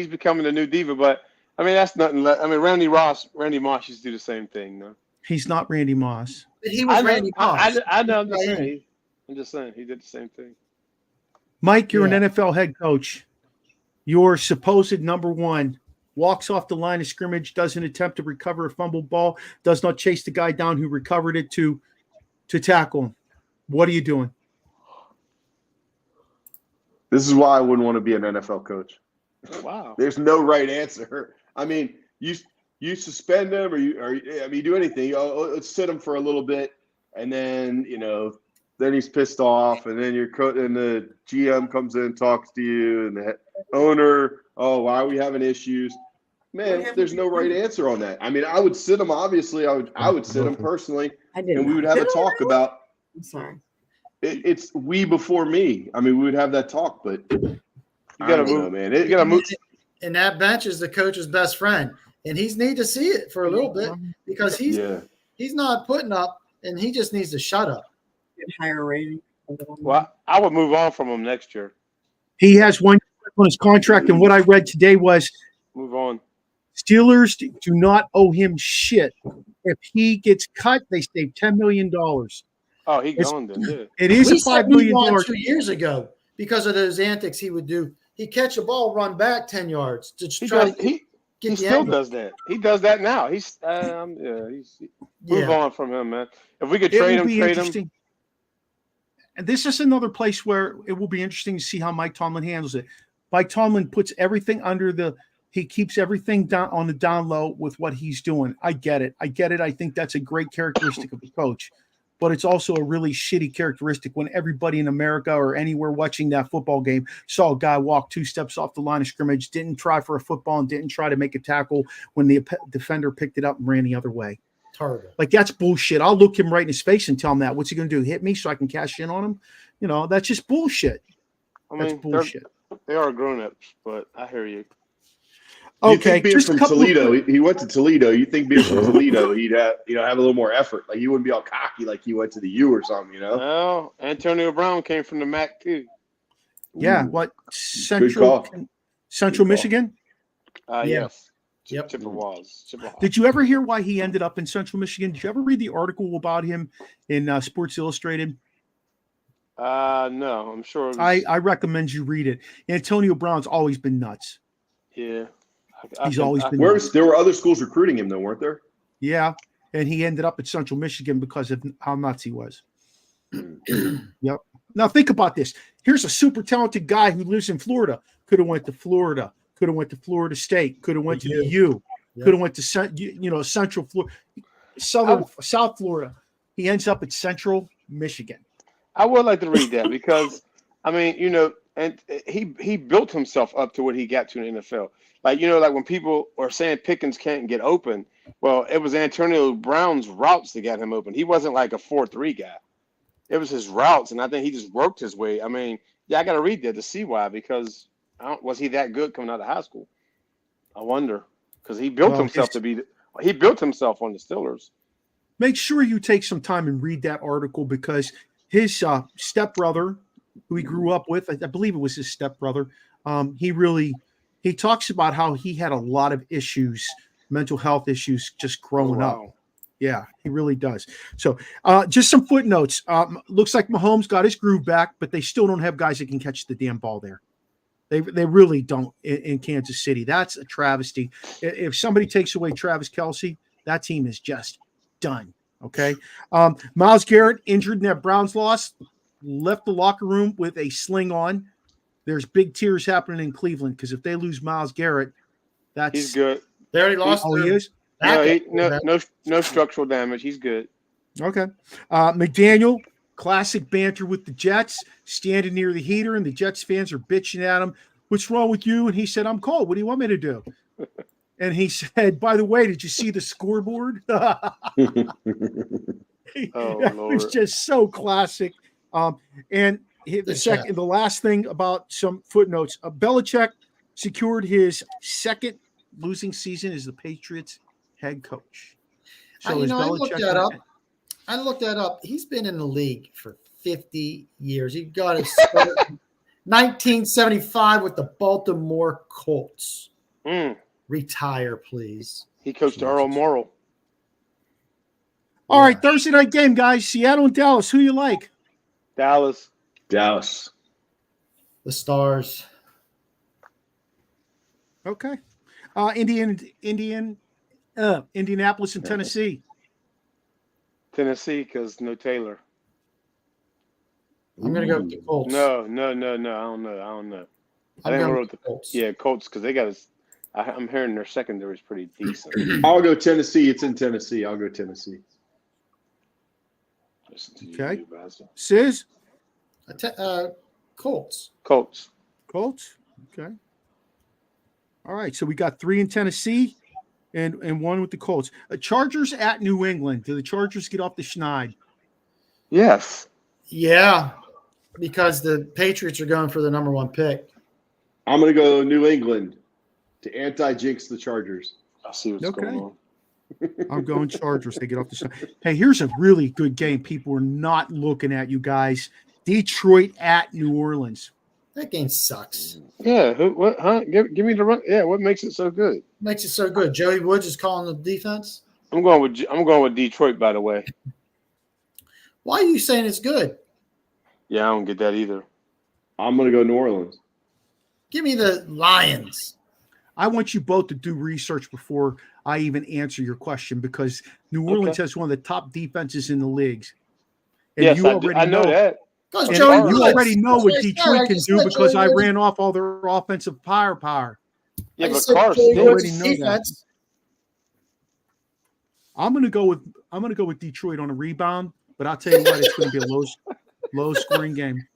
becoming the new diva, but I mean that's nothing. Randy Moss used to do the same thing. No, he's not Randy Moss. But he was Randy Moss. I know. I'm just saying he did the same thing. Mike, you're an NFL head coach. Your supposed number one walks off the line of scrimmage, doesn't attempt to recover a fumbled ball, does not chase the guy down who recovered it to tackle him. What are you doing? This is why I wouldn't want to be an NFL coach. Wow. There's no right answer. I mean, you suspend him or you do anything. Let's sit him for a little bit, and then then he's pissed off, and then and the GM comes in and talks to you, and the owner, why are we having issues? Man, there's no right answer on that. I mean, I would sit him. Obviously, I would sit him personally, and we would have a talk about. I'm sorry. It's we before me. I mean, we would have that talk, but you gotta move, man. You gotta move. And that bench is the coach's best friend, and he's need to see it for a little bit because he's not putting up, and he just needs to shut up. Get higher rating. Well, I would move on from him next year. He has 1 year on his contract, and what I read today was move on. Steelers do not owe him shit. If he gets cut, they save $10 million. Oh, he's gone then. Yeah. It is a $5 million 2 years ago because of those antics he would do. He'd catch a ball, run back 10 yards to try to he still does that. He does that now. He's move on from him, man. If we could trade him. And this is another place where it will be interesting to see how Mike Tomlin handles it. Mike Tomlin puts everything he keeps everything down on the down low with what he's doing. I get it. I think that's a great characteristic of a coach, but it's also a really shitty characteristic when everybody in America or anywhere watching that football game saw a guy walk 2 steps off the line of scrimmage, didn't try for a football and didn't try to make a tackle when the defender picked it up and ran the other way. Terrible. Like, that's bullshit. I'll look him right in his face and tell him that. What's he going to do? Hit me so I can cash in on him? That's just bullshit. That's bullshit. They are grown-ups, but I hear you. Okay, being from Toledo, he went to Toledo. You think being from Toledo, he'd have a little more effort. Like, he wouldn't be all cocky like he went to the U or something, No, Antonio Brown came from the MAC too. Yeah, what Central Michigan? Yes. Yep. Chippewa. Did you ever hear why he ended up in Central Michigan? Did you ever read the article about him in Sports Illustrated? No, I'm sure. I recommend you read it. Antonio Brown's always been nuts. Yeah. He's always been nuts. There were other schools recruiting him, though, weren't there? Yeah, and he ended up at Central Michigan because of how nuts he was. Yep. Now think about this. Here's a super talented guy who lives in Florida. Could have went to Florida. Could have went to Florida State. Could have went to the U. Could have went to Central Florida, South Florida. He ends up at Central Michigan. I would like to read that because, I mean, and he built himself up to what he got to in the NFL. Like, like when people are saying Pickens can't get open, well, it was Antonio Brown's routes that got him open. He wasn't like a 4-3 guy. It was his routes, and I think he just worked his way. I mean, I got to read that to see why, because was he that good coming out of high school? I wonder, because he built himself he built himself on the Steelers. Make sure you take some time and read that article because his stepbrother, who he grew up with, I believe it was his stepbrother, he talks about how he had a lot of issues, mental health issues, just growing up. Yeah, he really does. So just some footnotes. Looks like Mahomes got his groove back, but they still don't have guys that can catch the damn ball there. They really don't in Kansas City. That's a travesty. If somebody takes away Travis Kelce, that team is just done. Okay. Myles Garrett injured in that Browns loss, left the locker room with a sling on. There's big tears happening in Cleveland because if they lose Myles Garrett, he's good. They already lost. Oh, he is? No structural damage. He's good. Okay. McDaniel, classic banter with the Jets, standing near the heater, and the Jets fans are bitching at him. What's wrong with you? And he said, I'm cold. What do you want me to do? and he said, "By the way, did you see the scoreboard?" That was Lord. just so classic. And the last thing about some footnotes: Belichick secured his second losing season as the Patriots head coach. So I looked that up. He's been in the league for 50 years. He got his start in 1975 with the Baltimore Colts. Retire, please. He coached Earl Morrall. All right, Thursday night game, guys. Seattle and Dallas. Who you like? Dallas. Dallas. The Stars. Okay. Indianapolis and Tennessee. Tennessee, because no Taylor. I'm going to go with the Colts. No. I don't know. I think we're with the Colts. Yeah, Colts, because they got I'm hearing their secondary is pretty decent. I'll go Tennessee. It's in Tennessee. I'll go Tennessee. Okay. Sis? Colts. Colts. Okay. All right. So we got 3 in Tennessee and 1 with the Colts. Chargers at New England. Do the Chargers get off the schneid? Yes. Yeah, because the Patriots are going for the number 1 pick. I'm going to go New England to anti-jinx the Chargers. I'll see what's going on. I'm going Chargers. They get off the schneid. Hey, here's a really good game people are not looking at, you guys. Detroit at New Orleans. That game sucks. Yeah. What? Huh? Give me the run. Yeah. What makes it so good? Makes it so good. Joey Woods is calling the defense. I'm going with Detroit. By the way. Why are you saying it's good? Yeah, I don't get that either. I'm going to go New Orleans. Give me the Lions. I want you both to do research before I even answer your question because New Orleans has one of the top defenses in the leagues. And yes, you I know that. And you already know what Detroit can do because I ran off all their offensive firepower. Yeah, but Carson, you already know that. I'm gonna go with Detroit on a rebound, but I'll tell you what, it's gonna be a low scoring game.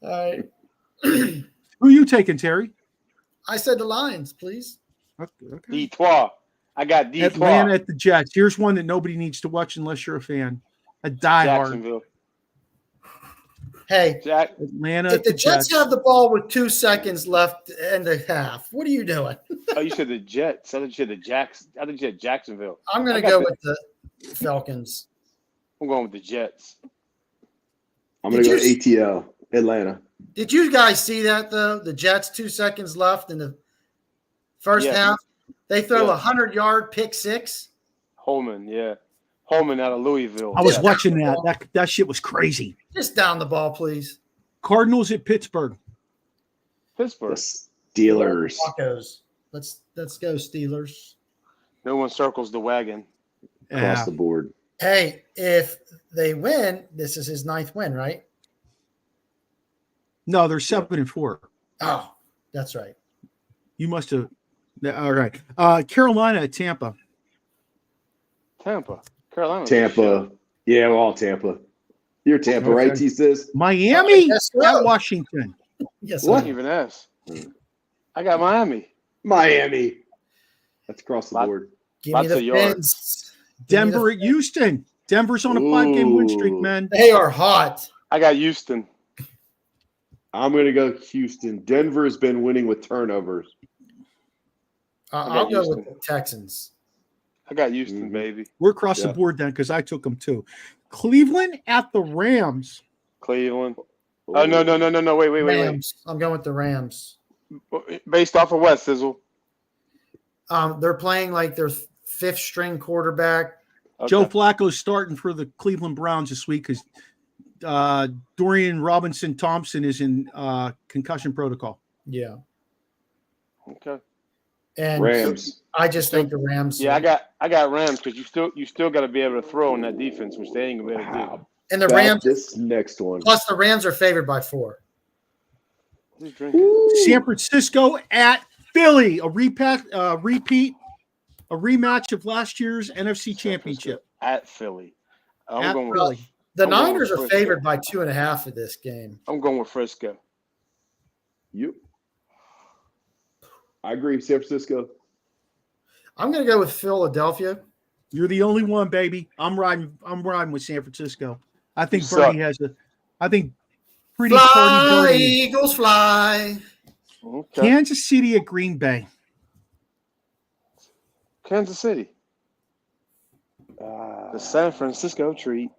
All right. Who are you taking, Terry? I said the Lions, please. Okay. Detroit. I got Detroit. Atlanta at the Jets. Here's one that nobody needs to watch unless you're a fan. A diehard. Jacksonville. Hey, Atlanta. If the Jets have the ball with 2 seconds left in the half, what are you doing? Oh, you said the Jets. I thought you said the Jacks. I thought you said Jacksonville. I'm going to go with the Falcons. I'm going with the Jets. I'm going to go ATL, Atlanta. Did you guys see that, though? The Jets, 2 seconds left in the first half. They throw a 100-yard pick six. Holman out of Louisville. I was watching that. That shit was crazy. Just down the ball, please. Cardinals at Pittsburgh. The Steelers. Broncos. Let's go Steelers. No one circles the wagon. Across the board. Hey, if they win, this is his 9th win, right? No, they're 7-4. Oh, that's right. You must have. All right. Carolina at Tampa. Carolina. Tampa. Yeah, we're all Tampa. You're Tampa, right, T-Sis? Miami at Washington. Yes, what? Even ask. I got Miami. That's across the board. Give me the Fins. Denver at Houston. Denver's on a 5-game win streak, man. They are hot. I got Houston. I'm going to go Houston. Denver has been winning with turnovers. I'll go with the Texans. I got Houston, baby. We're across the board then because I took them too. Cleveland at the Rams. Cleveland. Oh, no. Wait. Rams. I'm going with the Rams. Based off of what, Sizzle? They're playing like their 5th string quarterback. Okay. Joe Flacco's starting for the Cleveland Browns this week because Dorian Robinson-Thompson is in concussion protocol. Yeah. Okay. And Rams. I just think the Rams. Yeah, I got Rams because you still got to be able to throw in that defense, which they ain't gonna be able to do. And the Rams. This next one. Plus, the Rams are favored by 4. San Francisco at Philly. A repeat, a rematch of last year's NFC Championship. At Philly. I'm going with Philly. The Niners are favored by 2.5 of this game. I'm going with Frisco. I agree. San Francisco. I'm going to go with Philadelphia. You're the only one, baby. I'm riding with San Francisco. I think You Birdie suck. has pretty Fly, party Birdie. Eagles, fly. Okay. Kansas City at Green Bay. Kansas City. The San Francisco treat.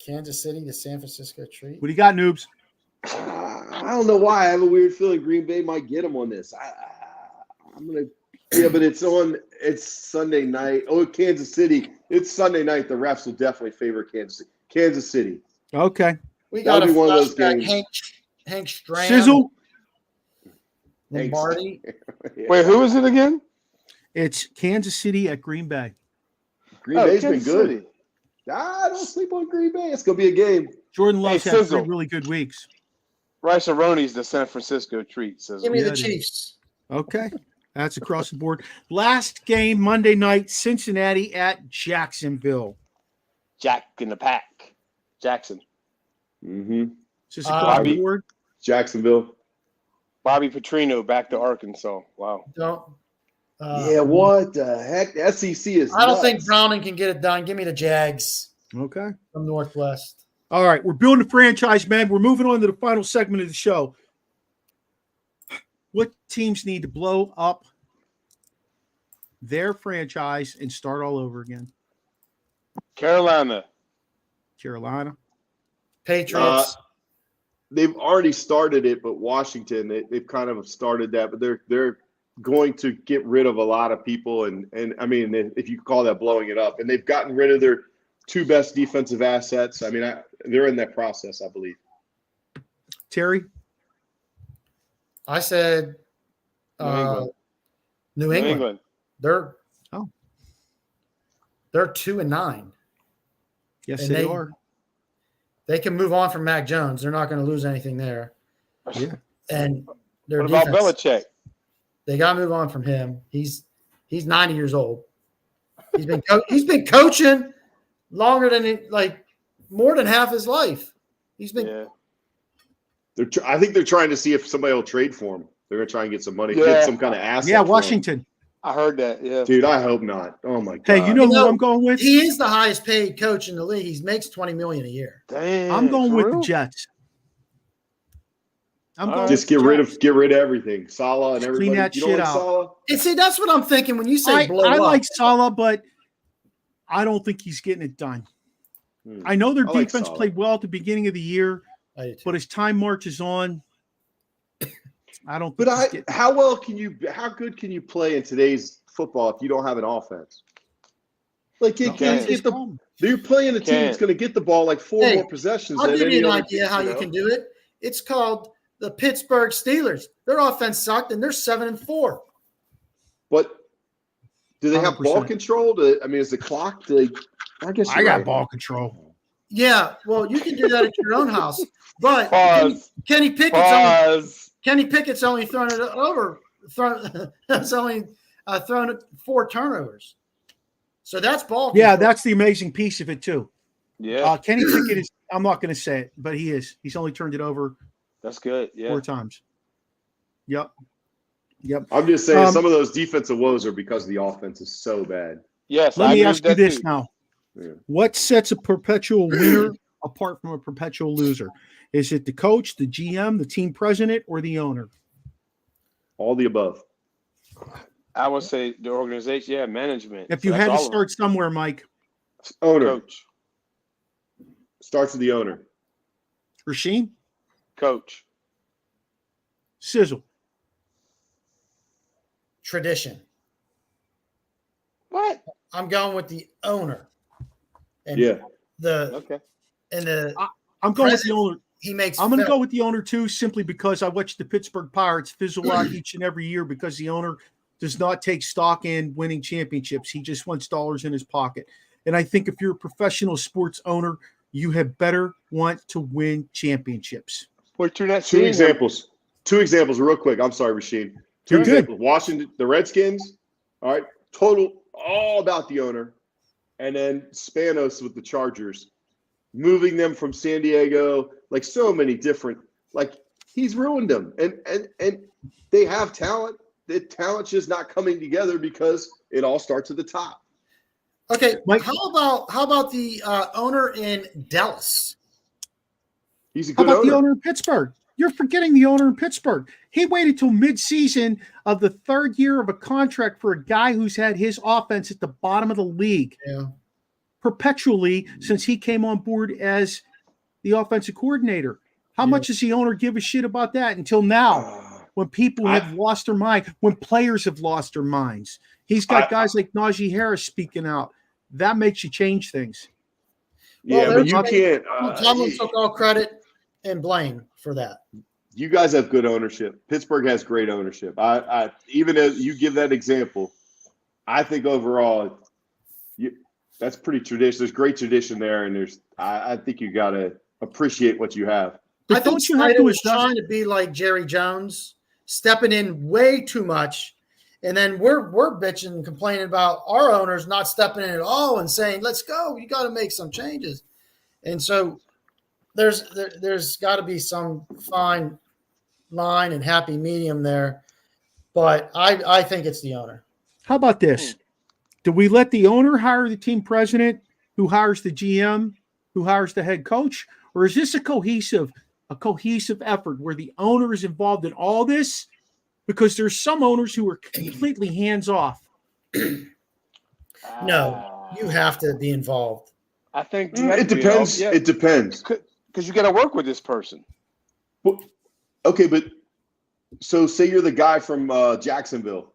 Kansas City, the San Francisco treat. What do you got, noobs? I don't know why. I have a weird feeling Green Bay might get them on this. I'm gonna. Yeah, but it's Sunday night. Oh, Kansas City. It's Sunday night. The refs will definitely favor Kansas City. Okay. We got That'll be one of those flashback games. Hank Stram. Sizzle. Lombardi. Yeah. Wait, who is it again? It's Kansas City at Green Bay. Green Bay's been Kansas good. City. Don't sleep on Green Bay. It's gonna be a game. Jordan Love's had Sizzle. 3 really good weeks. Rice-A-Roni's the San Francisco treat. Says Give me Yeah, the it is. Chiefs. Okay. That's across the board. Last game Monday night, Cincinnati at Jacksonville. Jack in the Pack. Jackson. Mm-hmm. Is this across the Bobby. board? Jacksonville. Bobby Petrino back to Arkansas. Wow. Don't. Yeah, what the heck? The SEC is. I don't nuts. think Browning can get it done. Give me the Jags Okay. from Northwest. All right. We're building a franchise, man. We're moving on to the final segment of the show. What teams need to blow up their franchise and start all over again? Carolina. Carolina. Patriots. They've already started it, but Washington, they've kind of started that, but they're going to get rid of a lot of people, and I mean, if you call that blowing it up, and they've gotten rid of their 2 best defensive assets. I mean, they're in that process, I believe. Terry? I said New England. They're 2-9. Yes, And they they- are. They can move on from Mac Jones. They're not going to lose anything there. Yeah. And their What about defense, Belichick? they got to move on from him. He's 90 years old. He's been coaching longer than more than half his life. He's been. Yeah. I think they're trying to see if somebody will trade for him. They're going to try and get some money, Yeah. get some kind of asset. Yeah, for him. Washington. I heard that. Yeah. Dude, I hope not. Oh my god. Hey, you know who I'm going with? He is the highest paid coach in the league. He makes $20 million a year. Damn. I'm going for with real? the Jets. I'm All going right. Just with get rid of everything. Salah and everybody. Clean that You don't shit like out. Salah? And see, that's what I'm thinking when you say blow I up. like Salah, but I don't think he's getting it done. I know their I like defense Salah. played well at the beginning of the year, I do too. but as time marches on, I don't think he's getting How good can you play in today's football if you don't have an offense? Like you No, can't that's his get the problem. you're playing a team that's Can't. going to get the ball like 4 Hey, more possessions. I'll than give any you an other idea team, how you can do it. It's called the Pittsburgh Steelers. Their offense sucked, and they're 7-4. But do they have ball 100%. control? I mean, is the clock? I guess I you're got right. ball control. Yeah, well, you can do that at your own house. But Pause. Kenny Pickett's only thrown it over. That's only thrown it 4 turnovers. So that's ball Yeah, control. that's the amazing piece of it too. Yeah. Kenny Pickett is. I'm not going to say it, but he is. He's only turned it over That's good. Yeah. 4 times. Yep. I'm just saying Um, some of those defensive woes are because the offense is so bad. Yes. Let I me agree ask with you that this too. now. Yeah. What sets a perpetual winner apart from a perpetual loser? Is it the coach, the GM, the team president, or the owner? All the above. I would say the organization. Yeah, management. If So you that's had to all of them. start somewhere, Mike, Owner Coach. starts with the owner. Rasheen, Coach. Sizzle. tradition. What? I'm going with the owner. And Yeah. Okay. I'm going with the owner. he makes. I'm going to go with the owner too, simply because I watch the Pittsburgh Pirates fizzle out each and every year because the owner does not take stock in winning championships. He just wants dollars in his pocket. And I think if you're a professional sports owner, you had better want to win championships. Well, you're not Two seeing him. examples. Two examples, real quick. I'm sorry, Rasheen. Two You're good. examples. Washington, the Redskins. All right, all about the owner, and then Spanos with the Chargers, moving them from San Diego. Like so many different. Like He's ruined them. And they have talent. The talent's just not coming together because it all starts at the top. Okay, Mike, how about the owner in Dallas? He's a how good about the owner. owner in Pittsburgh? You're forgetting the owner in Pittsburgh. He waited till mid-season of the third year of a contract for a guy who's had his offense at the bottom of the league perpetually since he came on board as the offensive coordinator. How much does the owner give a shit about that until now, when people have lost their mind, when players have lost their minds? He's got guys like Najee Harris speaking out. That makes you change things. Yeah, Well, but you can't. Tomlin took all credit and blame for that. You guys have good ownership. Pittsburgh has great ownership. I even as you give that example, I think overall, that's pretty tradition. There's great tradition there, and I think you got to appreciate what you have. But I think don't you have to Snyder was adjust? trying to be like Jerry Jones, stepping in way too much, and then we're bitching and complaining about our owners not stepping in at all and saying, "Let's go, you got to make some changes." And so there's got to be some fine line and happy medium there, but I think it's the owner. How about this? Do we let the owner hire the team president, who hires the GM, who hires the head coach, or is this a cohesive effort where the owner is involved in all this? Because there's some owners who are completely hands off. No, you have to be involved. I think It depends. Yeah, it depends because you got to work with this person. Well, okay, but so say you're the guy from Jacksonville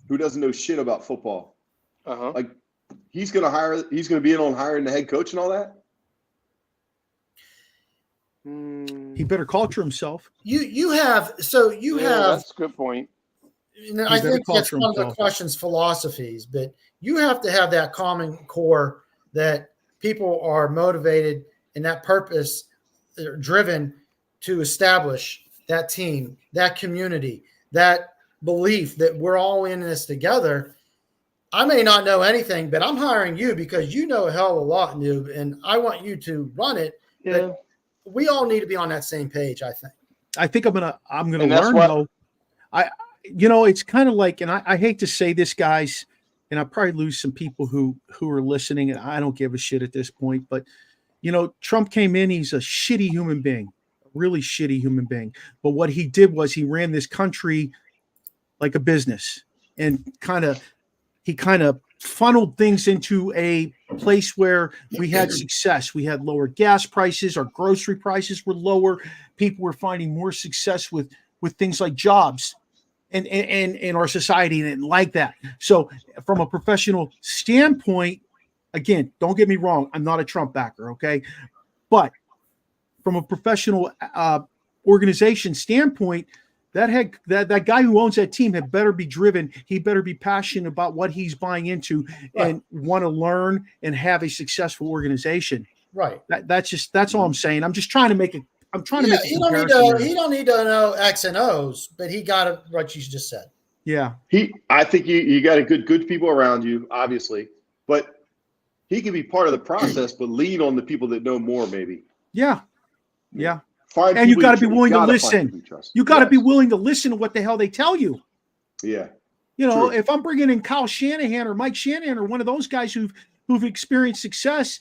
who doesn't know shit about football. Like he's gonna be in on hiring the head coach and all that. He better culture himself. You have that's a good point. And I think that's one of the question's philosophies, but you have to have that common core that people are motivated and that purpose driven to establish that team, that community, that belief that we're all in this together. I may not know anything, but I'm hiring you because you know a hell of a lot, noob, and I want you to run it. Yeah. But we all need to be on that same page, I think. I think I'm gonna learn though. It's kind of like, and I hate to say this, guys, and I probably lose some people who are listening, and I don't give a shit at this point, but Trump came in, he's a shitty human being, a really shitty human being. But what he did was he ran this country like a business, and he kind of funneled things into a place where we had success. We had lower gas prices, our grocery prices were lower, people were finding more success with things like jobs and in our society, and like that. So from a professional standpoint, again, don't get me wrong, I'm not a Trump backer, okay? But from a professional organization standpoint, that guy who owns that team had better be driven. He better be passionate about what he's buying into and want to learn and have a successful organization. Right. That's all I'm saying. I'm just trying to make it. I'm trying to make. He don't need to know X and O's, but he got it what you just said. Yeah. I think you got a good people around you, obviously, but he can be part of the process, but lean on the people that know more, maybe. Yeah. Yeah. And you got to be willing to listen. You got to be willing to listen to what the hell they tell you. Yeah. True. If I'm bringing in Kyle Shanahan or Mike Shanahan or one of those guys who've experienced success,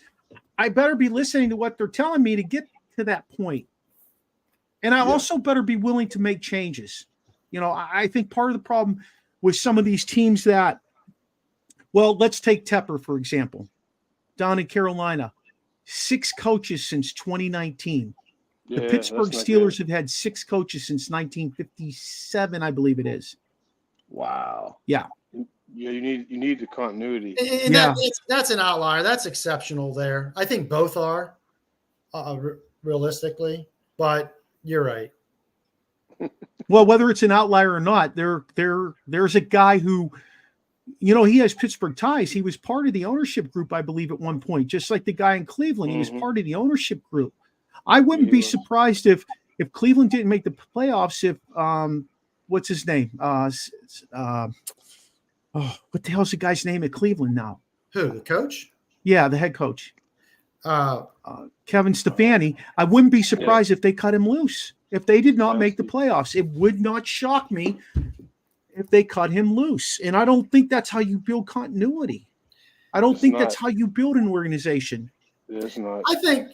I better be listening to what they're telling me to get to that point. And I also better be willing to make changes. I think part of the problem with some of these teams let's take Tepper, for example, down in Carolina, 6 coaches since 2019. The Pittsburgh Steelers have had 6 coaches since 1957, I believe it is. Wow. Yeah. Yeah, you need the continuity. And that's an outlier. That's exceptional there. I think both are, realistically, but you're right. Well, whether it's an outlier or not, there's a guy who, he has Pittsburgh ties. He was part of the ownership group, I believe, at one point, just like the guy in Cleveland. He was part of the ownership group. I wouldn't be surprised if Cleveland didn't make the playoffs if what's his name? What the hell's the guy's name at Cleveland now? Who, the coach? Yeah, the head coach. Kevin Stefanski. I wouldn't be surprised if they cut him loose. if they did not make the playoffs. It would not shock me if they cut him loose. And I don't think that's how you build continuity. I don't think that's how you build an organization. It's not. I think,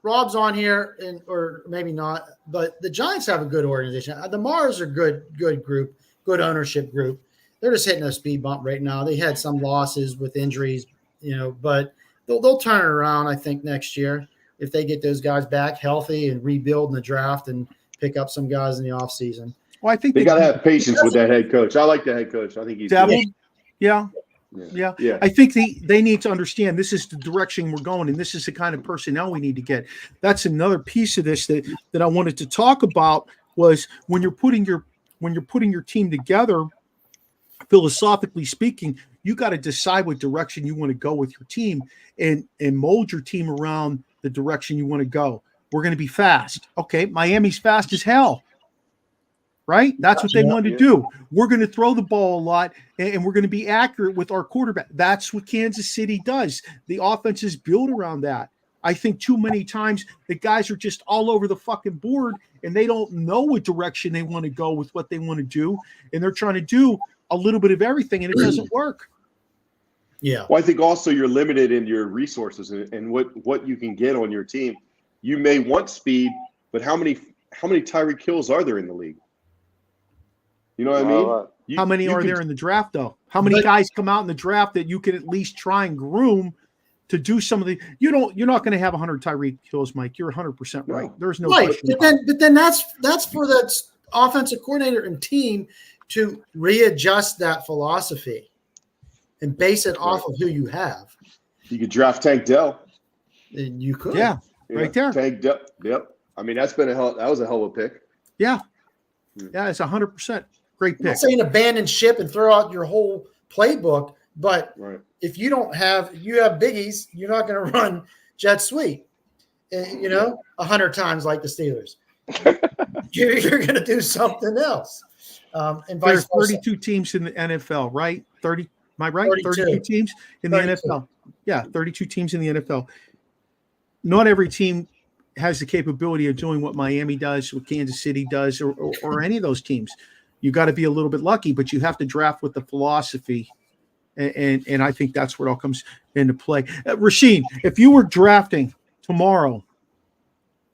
Rob's on here, or maybe not, but the Giants have a good organization. The Mars are good group, good ownership group. They're just hitting a speed bump right now. They had some losses with injuries, but they'll turn it around, I think, next year if they get those guys back healthy and rebuild in the draft and pick up some guys in the offseason. Well, I think they got to have patience with that head coach. I like the head coach. I think he's Devil. Yeah. I think they need to understand this is the direction we're going, and this is the kind of personnel we need to get. That's another piece of this that I wanted to talk about was when you're putting your team together, philosophically speaking, you got to decide what direction you want to go with your team and mold your team around the direction you want to go. We're going to be fast. Okay, Miami's fast as hell. Right? That's what they want to do. We're going to throw the ball a lot, and we're going to be accurate with our quarterback. That's what Kansas City does. The offense is built around that. I think too many times the guys are just all over the fucking board, and they don't know what direction they want to go with what they want to do, and they're trying to do a little bit of everything, and it doesn't work. Yeah. Well, I think also you're limited in your resources and what you can get on your team. You may want speed, but how many Tyreek Hills are there in the league? You know what I mean? How many are there in the draft, though? How many guys come out in the draft that you can at least try and groom to do some of the? You're not going to have 100 Tyreek Hills, Mike. You're 100% right. There's no question. But then that's for the offensive coordinator and team to readjust that philosophy and base it off of who you have. You could draft Tank Dell. And you could, right there. Tank Dell. Yep. I mean, that was a hell of a pick. Yeah, it's 100%. Great pick. I'm not saying abandon ship and throw out your whole playbook, but if you have biggies, you're not going to run jet sweep, 100 times like the Steelers. you're going to do something else. And there's 32 teams in the NFL, right? 30. Am I right? 32 teams in the NFL. Yeah, 32 teams in the NFL. Not every team has the capability of doing what Miami does, what Kansas City does, or any of those teams. You got to be a little bit lucky, but you have to draft with the philosophy, and I think that's where it all comes into play. Rasheen, if you were drafting tomorrow,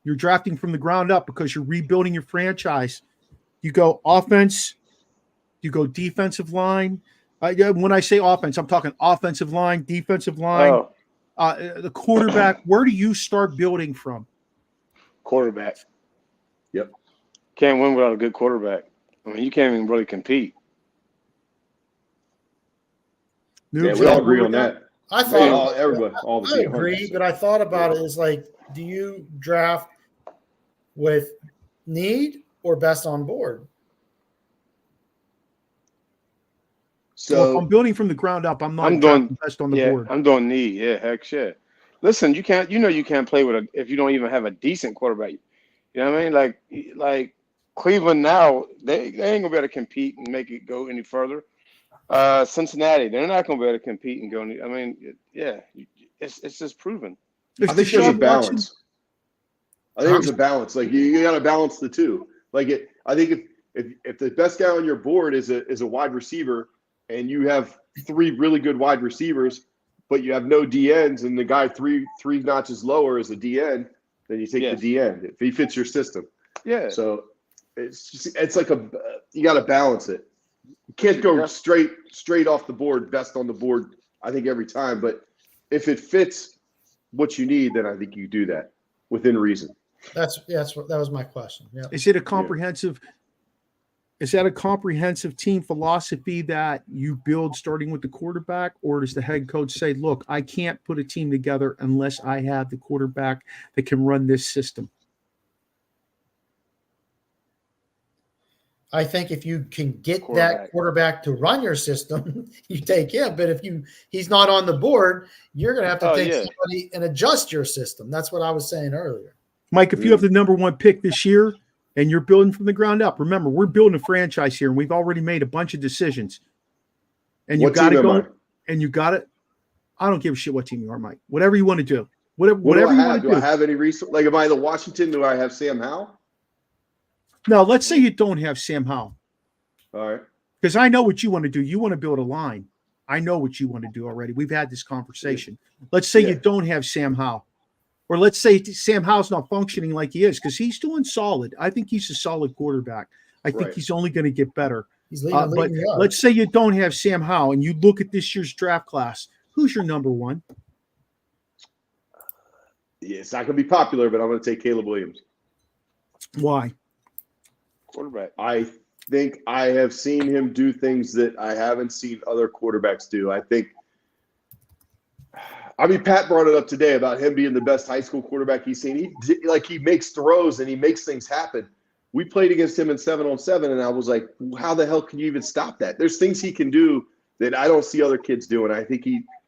you're drafting from the ground up because you're rebuilding your franchise. You go offense, you go defensive line. When I say offense, I'm talking offensive line, defensive line, the quarterback. Where do you start building from? Quarterback. Yep. Can't win without a good quarterback. I mean, you can't even really compete. Yeah, we all agree on that. I thought I agree, but I thought about it as like, do you draft with need or best on board? So if I'm building from the ground up, I'm doing best on the board. I'm doing need. Yeah, heck shit. Listen, you can't play if you don't even have a decent quarterback. You know what I mean? Like Cleveland now, they ain't gonna be able to compete and make it go any further. Cincinnati, they're not gonna be able to compete and go. It's just proven. I think there's a balance. I think there's a balance. Like you got to balance the two. I think if the best guy on your board is a wide receiver, and you have three really good wide receivers, but you have no DNs, and the guy three notches lower is a DN, then you take the DN if he fits your system. Yeah. So it's like you got to balance it. You can't go straight off the board, best on the board, I think, every time. But if it fits what you need, then I think you do that within reason. That was my question. Yeah. Is it a comprehensive? Is that a comprehensive team philosophy that you build starting with the quarterback, or does the head coach say, "Look, I can't put a team together unless I have the quarterback that can run this system"? I think if you can get that quarterback to run your system, you take him. But if he's not on the board, you're going to have to take somebody and adjust your system. That's what I was saying earlier. Mike, if you have the number one pick this year and you're building from the ground up, remember, we're building a franchise here, and we've already made a bunch of decisions. And you got to go, and you got it. I don't give a shit what team you are, Mike. Whatever you want to do. Whatever you want to do. Do I have any resource? Like, am I the Washington? Do I have Sam Howell? Now, let's say you don't have Sam Howell. All right. Because I know what you want to do. You want to build a line. I know what you want to do already. We've had this conversation. Let's say you don't have Sam Howell. Or let's say Sam Howell's not functioning like he is, because he's doing solid. I think he's a solid quarterback. I think he's only going to get better. He's leading But let's say you don't have Sam Howell and you look at this year's draft class. Who's your number one? Yeah, it's not going to be popular, but I'm going to take Caleb Williams. Why? Quarterback. I think I have seen him do things that I haven't seen other quarterbacks do. Pat brought it up today about him being the best high school quarterback he's seen. He makes throws and he makes things happen. We played against him in 7-on-7, and I was like, how the hell can you even stop that? There's things he can do that I don't see other kids doing. I think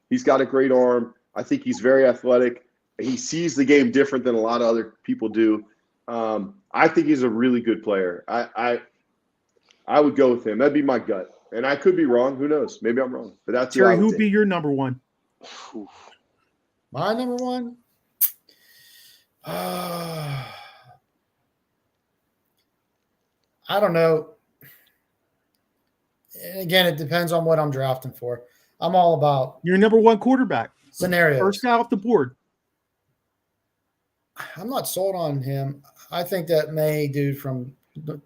he's got a great arm. I think he's very athletic. He sees the game different than a lot of other people do. I think he's a really good player. I would go with him. That'd be my gut. And I could be wrong. Who knows? Maybe I'm wrong. But that's Terry, who'd be your number one? My number one? I don't know. And again, it depends on what I'm drafting for. I'm all about your number one quarterback scenarios. First guy off the board. I'm not sold on him. I think that May dude from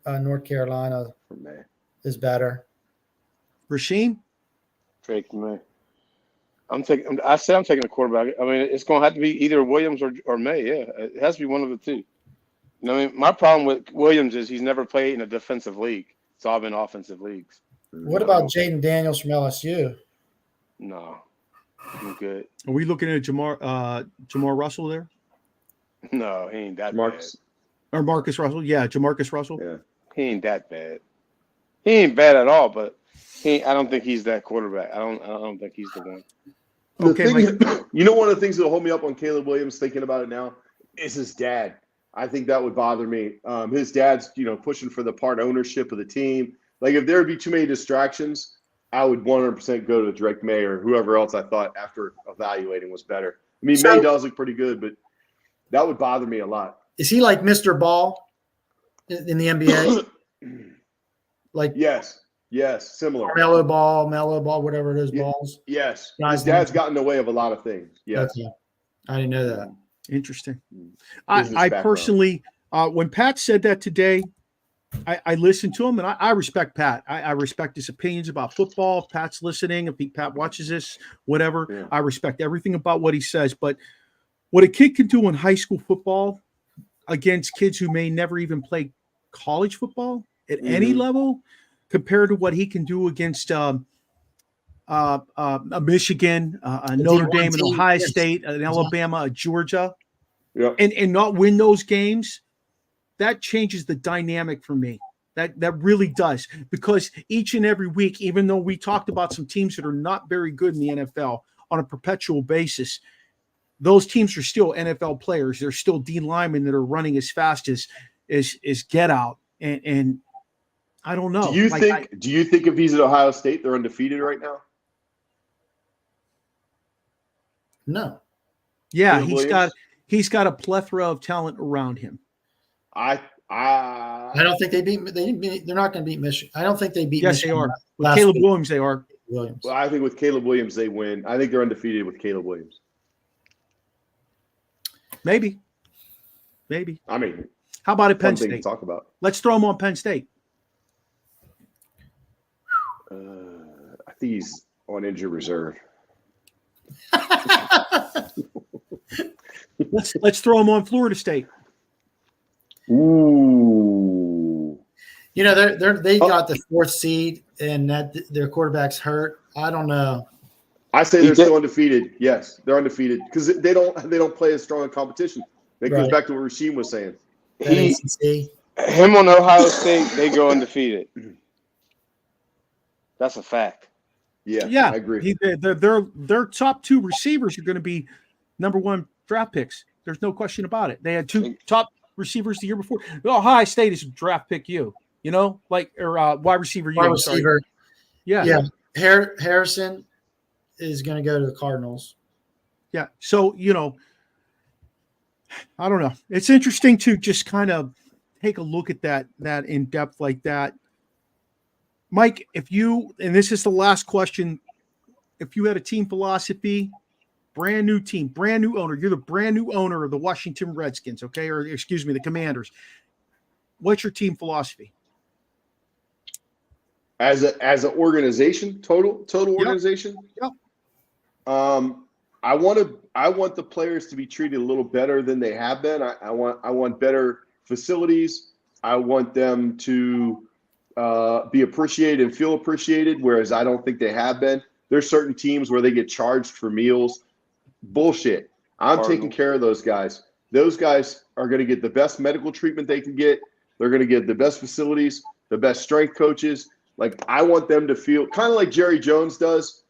North Carolina is better. Rasheem? Drake May. I'm taking a quarterback. I mean, it's going to have to be either Williams or May. Yeah, it has to be one of the two. I mean, my problem with Williams is he's never played in a defensive league. It's all been offensive leagues. What about Jaden Daniels from LSU? No, I'm good. Are we looking at Jamar Russell there? No, he ain't that Marcus. bad. Or Marcus Russell? Yeah, Jamarcus Russell. Yeah, he ain't that bad. He ain't bad at all, but I don't think he's that quarterback. I don't think he's the one. One of the things that'll hold me up on Caleb Williams, thinking about it now, is his dad. I think that would bother me. His dad's, pushing for the part ownership of the team. Like, if there would be too many distractions, I would 100% go to Drake May or whoever else I thought after evaluating was better. I mean, May does look pretty good, but that would bother me a lot. Is he like Mr. Ball in the NBA? Like yes, similar. Mellow ball, whatever it is, balls. Yes, his dad's gotten in the way of a lot of things. Yes, okay. I didn't know that. Interesting. I personally, when Pat said that today, I listened to him, and I respect Pat. I respect his opinions about football. If Pat's listening, if Pat watches this, whatever, yeah. I respect everything about what he says. But what a kid can do in high school football against kids who may never even play college football at any level, compared to what he can do against Michigan, Notre Dame, and Ohio State, and Alabama, Georgia, and not win those games, that changes the dynamic for me. That really does, because each and every week, even though we talked about some teams that are not very good in the NFL on a perpetual basis, those teams are still NFL players. They're still D linemen that are running as fast as get out. And I don't know. Do you think if he's at Ohio State, they're undefeated right now? No. Yeah, he's got a plethora of talent around him. I don't think they're not going to beat Michigan. I don't think they beat Yes, Michigan. they are. With Caleb Williams, they are. Williams. Well, I think with Caleb Williams, they win. I think they're undefeated with Caleb Williams. Maybe. I mean, how about at Penn State? To talk about. Let's throw him on Penn State. I think he's on injured reserve. Let's throw him on Florida State. Ooh. They got the 4th seed, and that their quarterback's hurt. I don't know. I say they're still undefeated. Yes, they're undefeated because they don't play as strong in competition. That goes back to what Rasheem was saying. Him on Ohio State, they go undefeated. That's a fact. Yeah, I agree. Their top 2 receivers are going to be number 1 draft picks. There's no question about it. They had 2 top receivers the year before. Ohio State is a draft pick wide receiver. Wide receiver. Yeah. Harrison is going to go to the Cardinals. Yeah. So, I don't know. It's interesting to just kind of take a look at that in depth like that. Mike, if you, and this is the last question, if you had a team philosophy, brand new team, brand new owner, you're the brand new owner of the Washington Redskins, okay? Or excuse me, the Commanders. What's your team philosophy? As an organization, total organization? Yep. I want the players to be treated a little better than they have been. I want better facilities. I want them to be appreciated and feel appreciated, whereas I don't think they have been. There's certain teams where they get charged for meals. Bullshit. I'm taking care of those guys. Those guys are going to get the best medical treatment they can get. They're going to get the best facilities, the best strength coaches. Like, I want them to feel kind of like Jerry Jones does,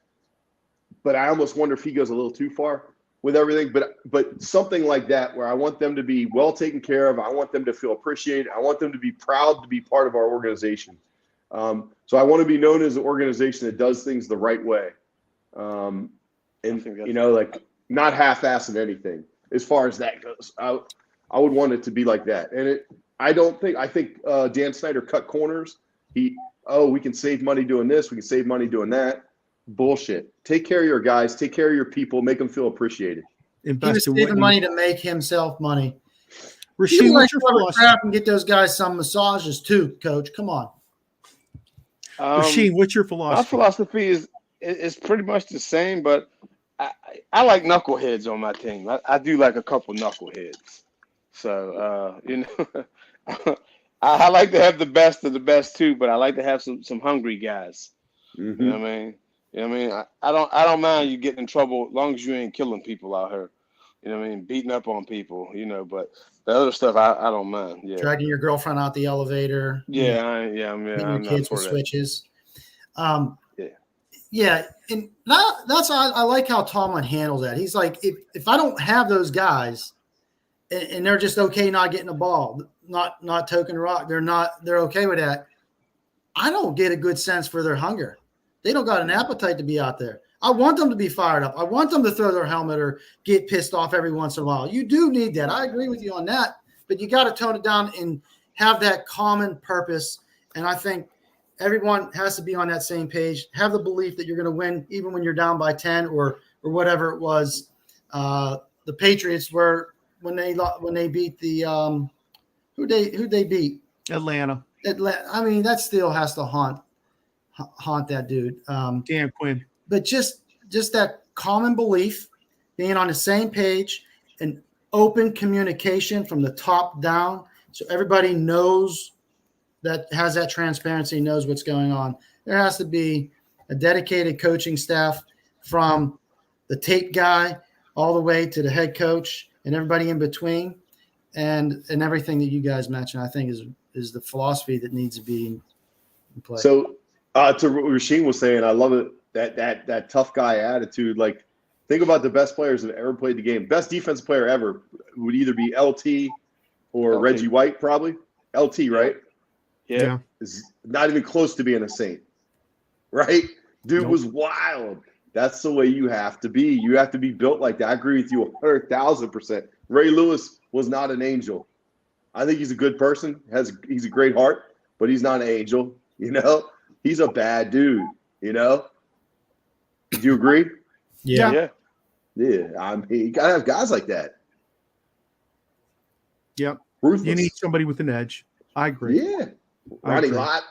but I almost wonder if he goes a little too far with everything. But something like that, where I want them to be well taken care of. I want them to feel appreciated. I want them to be proud to be part of our organization. So I want to be known as an organization that does things the right way. And, you know, like, not half-assing anything as far as that goes. I would want it to be like that. And I think Dan Snyder cut corners. We can save money doing this. We can save money doing that. Bullshit. Take care of your guys. Take care of your people. Make them feel appreciated. He was saving money to make himself money. Rasheed, what's your philosophy? And get those guys some massages too, Coach. Come on. Rasheed, what's your philosophy? My philosophy is pretty much the same, but I like knuckleheads on my team. I do like a couple knuckleheads. So, you know, I like to have the best of the best too, but I like to have some hungry guys. Mm-hmm. You know what I mean? You know what I mean? I don't mind you getting in trouble as long as you ain't killing people out here. You know what I mean? Beating up on people, you know, but the other stuff I don't mind. Yeah. Dragging your girlfriend out the elevator. Yeah, I'm your kids with switches. Yeah, and that's I like how Tomlin handles that. He's like, if I don't have those guys, and they're just okay not getting the ball, not token rock, they're okay with that. I don't get a good sense for their hunger. They don't got an appetite to be out there. I want them to be fired up. I want them to throw their helmet or get pissed off every once in a while. You do need that. I agree with you on that, but you got to tone it down and have that common purpose. And I think everyone has to be on that same page. Have the belief that you're going to win, even when you're down by 10 or whatever it was. The Patriots were when they beat the who'd they beat? Atlanta. I mean, that still has to haunt that dude. Dan Quinn. But just that common belief, being on the same page, and open communication from the top down, so everybody knows that has that transparency, knows what's going on. There has to be a dedicated coaching staff from the tape guy all the way to the head coach and everybody in between, and everything that you guys mentioned, I think is the philosophy that needs to be in place. So to what Rasheed was saying, I love it, that tough guy attitude. Like, think about the best players that ever played the game. Best defensive player ever would either be LT or LT. Reggie White, probably. LT, right? Yeah. Is not even close to being a Saint, right? Dude Nope. was wild. That's the way you have to be. You have to be built like that. I agree with you 100,000%. Ray Lewis was not an angel. I think he's a good person. He's a great heart, but he's not an angel. You know, he's a bad dude. You know, do you agree? Yeah. I mean, you gotta have guys like that. Yep. Ruthless. You need somebody with an edge. I agree. Yeah. Ronnie Lott.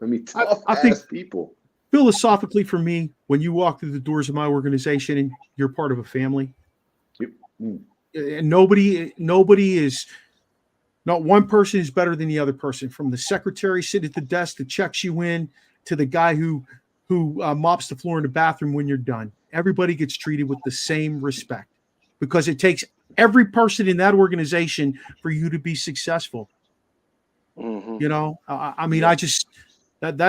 I mean, tough I think people. Philosophically, for me, when you walk through the doors of my organization and you're part of a family, and nobody is, not one person is better than the other person. From the secretary sitting at the desk that checks you in to the guy who mops the floor in the bathroom when you're done. Everybody gets treated with the same respect, because it takes every person in that organization for you to be successful. Mm-hmm. You know, I mean, that's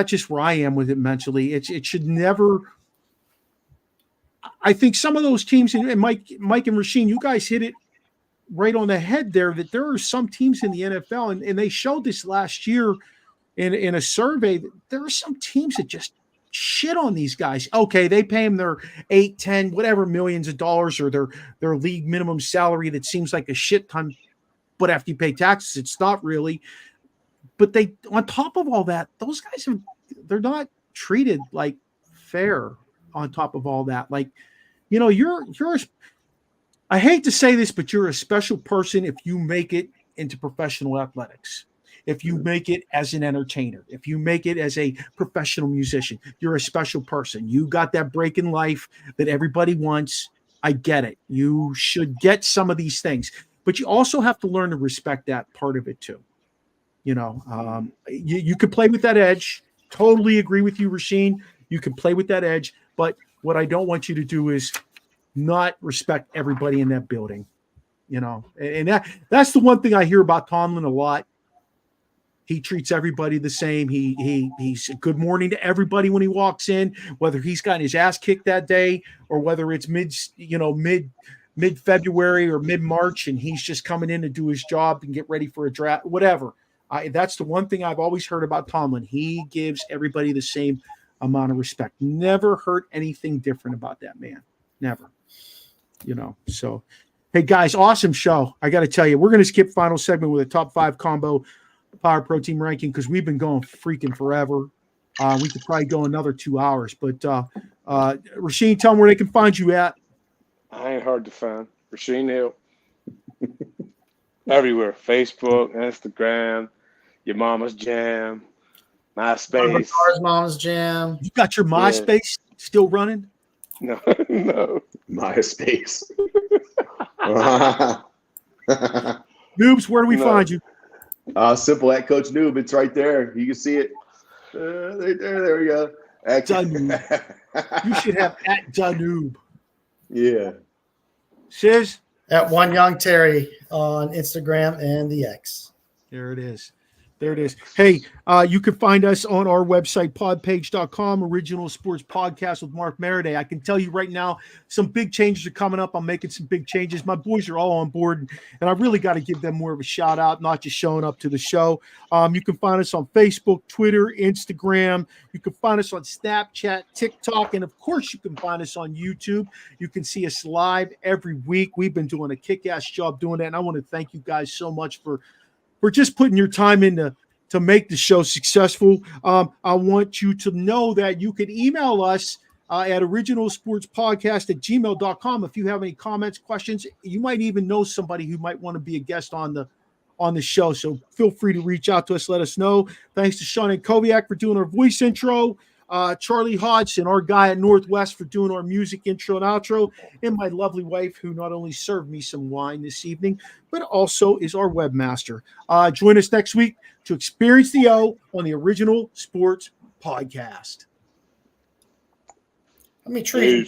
just where I am with it mentally. It should never. I think some of those teams, and Mike and Rasheed, you guys hit it right on the head there, that there are some teams in the NFL, and they showed this last year in a survey, that there are some teams that just shit on these guys. Okay, they pay them their 8, 10, whatever millions of dollars, or their league minimum salary that seems like a shit ton, but after you pay taxes, it's not really. but they, on top of all that, those guys they're not treated like fair. On top of all that, like, you know, I hate to say this, but you're a special person if you make it into professional athletics. If you make it as an entertainer, if you make it as a professional musician, you're a special person. You got that break in life that everybody wants. I get it. You should get some of these things, but you also have to learn to respect that part of it too. You know, you could play with that edge. Totally agree with you, Rasheen. You can play with that edge, but what I don't want you to do is not respect everybody in that building. You know, and that's the one thing I hear about Tomlin a lot. He treats everybody the same. He's good morning to everybody when he walks in, whether he's gotten his ass kicked that day or whether it's mid February or mid March, and he's just coming in to do his job and get ready for a draft, whatever. That's the one thing I've always heard about Tomlin. He gives everybody the same amount of respect. Never heard anything different about that man. Never. You know, so hey guys, awesome show. I got to tell you, we're going to skip final segment with a top 5 combo power protein ranking because we've been going freaking forever. We could probably go another 2 hours, but Rasheen, tell them where they can find you at. I ain't hard to find. Rasheen Hill. Everywhere. Facebook, Instagram, your mama's jam, MySpace. Mama's jam. You got your MySpace still running? No, no. MySpace. Noobs, where do we find you? Simple at Coach Noob. It's right there. You can see it. Right there we go. You should have at Danube. Yeah. Shiz? At One Young Terry on Instagram and the X. There it is. There it is. Hey, you can find us on our website, podpage.com, Original Sports Podcast with Mark Maradei. I can tell you right now, some big changes are coming up. I'm making some big changes. My boys are all on board, and I really got to give them more of a shout out, not just showing up to the show. You can find us on Facebook, Twitter, Instagram. You can find us on Snapchat, TikTok, and of course, you can find us on YouTube. You can see us live every week. We've been doing a kick-ass job doing that, and I want to thank you guys so much for just putting your time in to make the show successful. I want you to know that you can email us at originalsportspodcast@gmail.com if you have any comments, questions. You might even know somebody who might want to be a guest on the show. So feel free to reach out to us. Let us know. Thanks to Sean and Koviak for doing our voice intro. Charlie Hodgson, our guy at Northwest, for doing our music intro and outro, and my lovely wife, who not only served me some wine this evening, but also is our webmaster. Join us next week to experience the O on the Original Sports Podcast. Let me treat you.